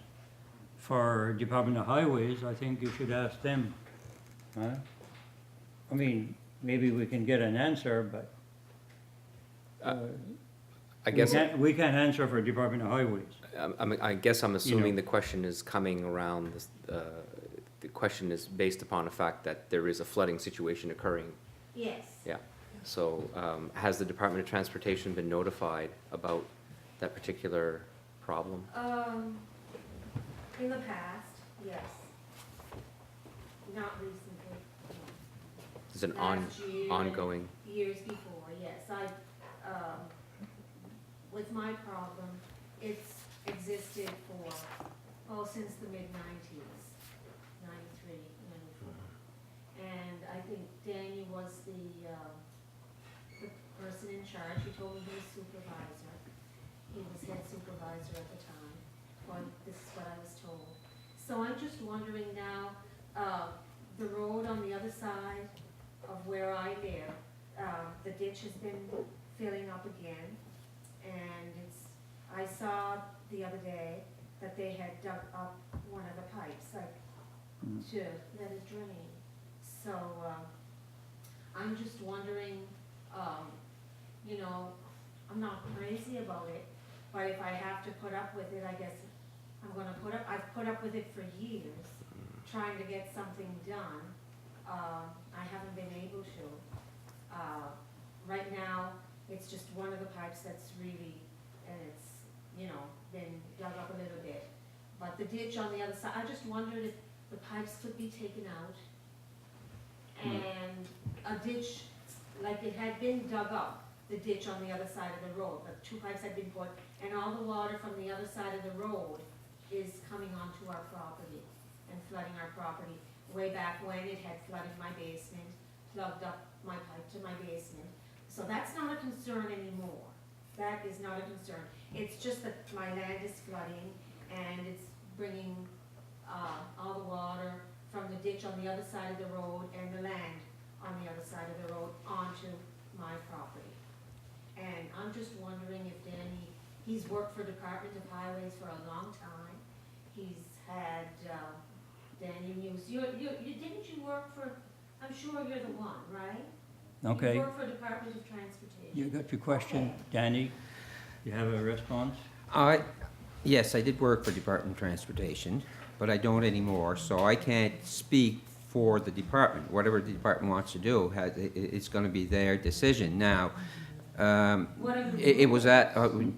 for Department of Highways. I think you should ask them. Huh? I mean, maybe we can get an answer, but I guess, we can't answer for Department of Highways. I guess I'm assuming know. the question is coming around, the question is based upon the fact that there is a flooding situation occurring. Yes. Yeah, so, has the Department of Transportation been notified about that particular problem? In the past, yes. Not recently. Is it an Last year, ongoing? Years before, yes. With my problem, it's existed for, since the mid-90s, 93, 94. And I think Danny was the person in charge. He told me he was supervisor. He was head supervisor at the time. Well, this is what I was told. So I'm just wondering now, the road on the other side of where I live, the ditch has been filling up again. And I saw the other day that they had dug up one of the pipes, like, to let it drain. So, I'm just wondering, you know, I'm not crazy about it, but if I have to put up with it, I guess I'm gonna I've put up with it for years, trying to get something done. I haven't been able to. Right now, it's just one of the pipes that's really, and it's, you know, been dug up a little bit. But the ditch on the other side, I just wondered if the pipes could be taken out. And a ditch, like it had been dug up, the ditch on the other side of the road, but 2 pipes had been put, and all the water from the other side of the road is coming onto our property and flooding our property. Way back when, it had flooded my basement, plugged up my pipe to my basement. So that's not a concern anymore. That is not a concern. It's just that my land is flooding, and it's bringing all the water from the ditch on the other side of the road and the land on the other side of the road onto my property. And I'm just wondering if Danny, he's worked for Department of Highways for a long time. He's had, Danny Muse, didn't you work for, I'm sure you're the one, right? Okay, You work for Department of Transportation. you got your question, Danny? You have a response? Yes, I did work for Department of Transportation, but I don't anymore, so I can't speak for the department. Whatever the department wants to do, it's gonna be their decision. Now, it was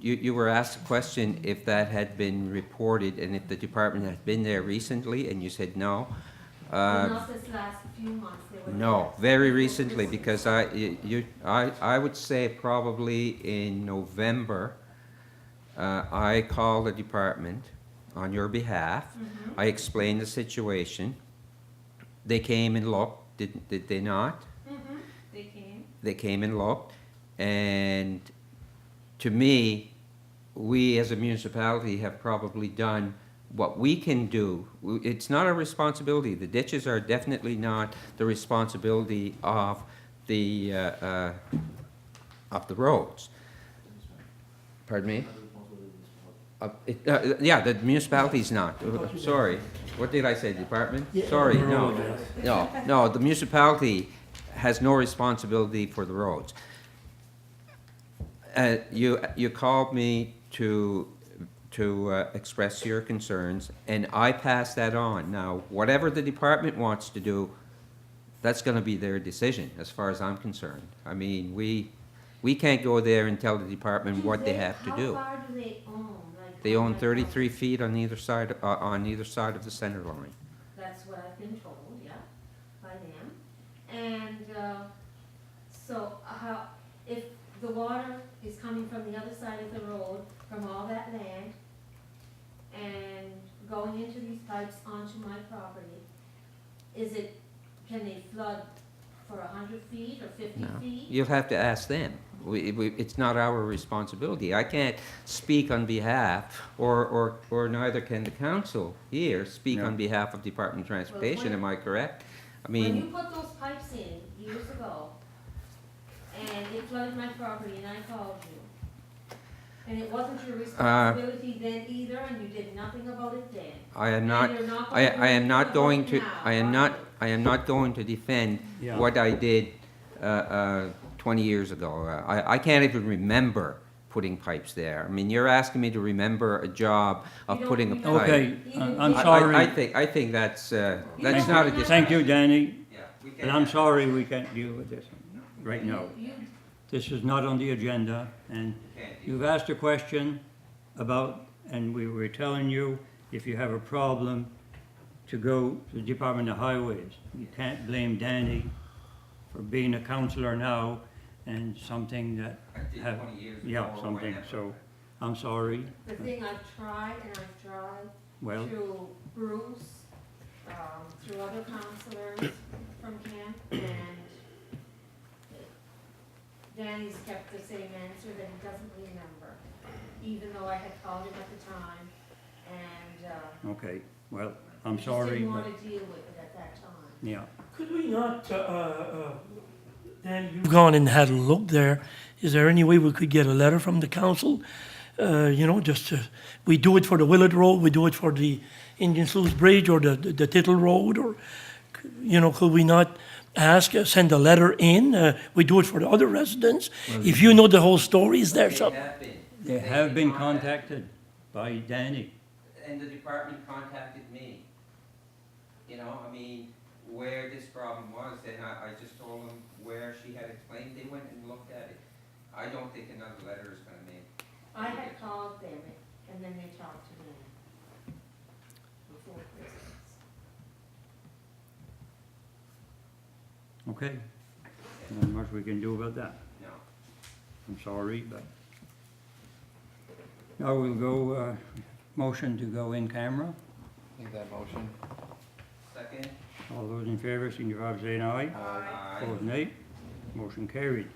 you were asked a question if that had been reported and if the department had been there recently, and you said no. Not this last few months, they were. No, very recently, because I would say probably in November, I called the department on your behalf. I explained the situation. They came and looked, did they not? They came. They came and looked, and to me, we as a municipality have probably done what we can do. It's not our responsibility. The ditches are definitely not the responsibility of the roads. Pardon me? Yeah, the municipality's not. Sorry. What did I say, department? Sorry, no. No, the municipality has no responsibility for the roads. You called me to express your concerns, and I passed that on. Now, whatever the department wants to do, that's gonna be their decision, as far as I'm concerned. I mean, we can't go there and tell the department what they have to do. How far do they own? Like, They own how 33 feet on either side of the center line. That's what I've been told, yeah, by them. And, so how, if the water is coming from the other side of the road, from all that land, and going into these pipes onto my property, can they flood for 100 feet or 50 No. feet? You'll have to ask them. It's not our responsibility. I can't speak on behalf, or neither can the council here speak on behalf of Department of Transportation, am I correct? I When you mean, put those pipes in years ago, and it flooded my property, and I called you, and it wasn't your responsibility then either, and you did nothing about it then. I am not, And you're not I going to am not do going it to, now, I am are not, you? I am not going to defend Yeah. what I did 20 years ago. I can't even remember putting pipes there. I mean, you're asking me to remember a job of You putting a don't- pipe. Okay, I'm I- sorry. I think that's not a. Thank you, Danny, Yeah, we but can't I'm have- sorry we can't deal with this right now. You- This is not on the agenda, and you've asked a question about, and we were telling you, if you have a problem, to go to the Department of Highways. You can't blame Danny for being a councillor now and something that I did have, 20 years ago yeah, or something, whenever. so, I'm sorry, The thing I've tried, and I've tried well, through Bruce, through other counselors from camp, and Danny's kept the same answer that he doesn't remember, even though I had called him at the time, and, okay, well, I'm he just sorry, didn't but, want to deal with it at that time. yeah. Could we not, Dan, you've gone and had a look there. Is there any way we could get a letter from the council? We do it for the Willett Road, we do it for the Indian Sluice Bridge or the Tittle Road, or, could we not send a letter in? We do it for the other residents. If you know the whole story, is there something? They have been contacted by Danny. And the department contacted me. I mean, where this problem was, and I just told them where she had explained, they went and looked at it. I don't think another letter is gonna make. I had called them, and then they talked to me before Christmas. Okay, not much we can do about that. No. I'm sorry, but. Now we'll go, motion to go in camera. Make that motion. Second? All those in favor, signify by saying aye. Aye. Opposed, nay. Motion carried.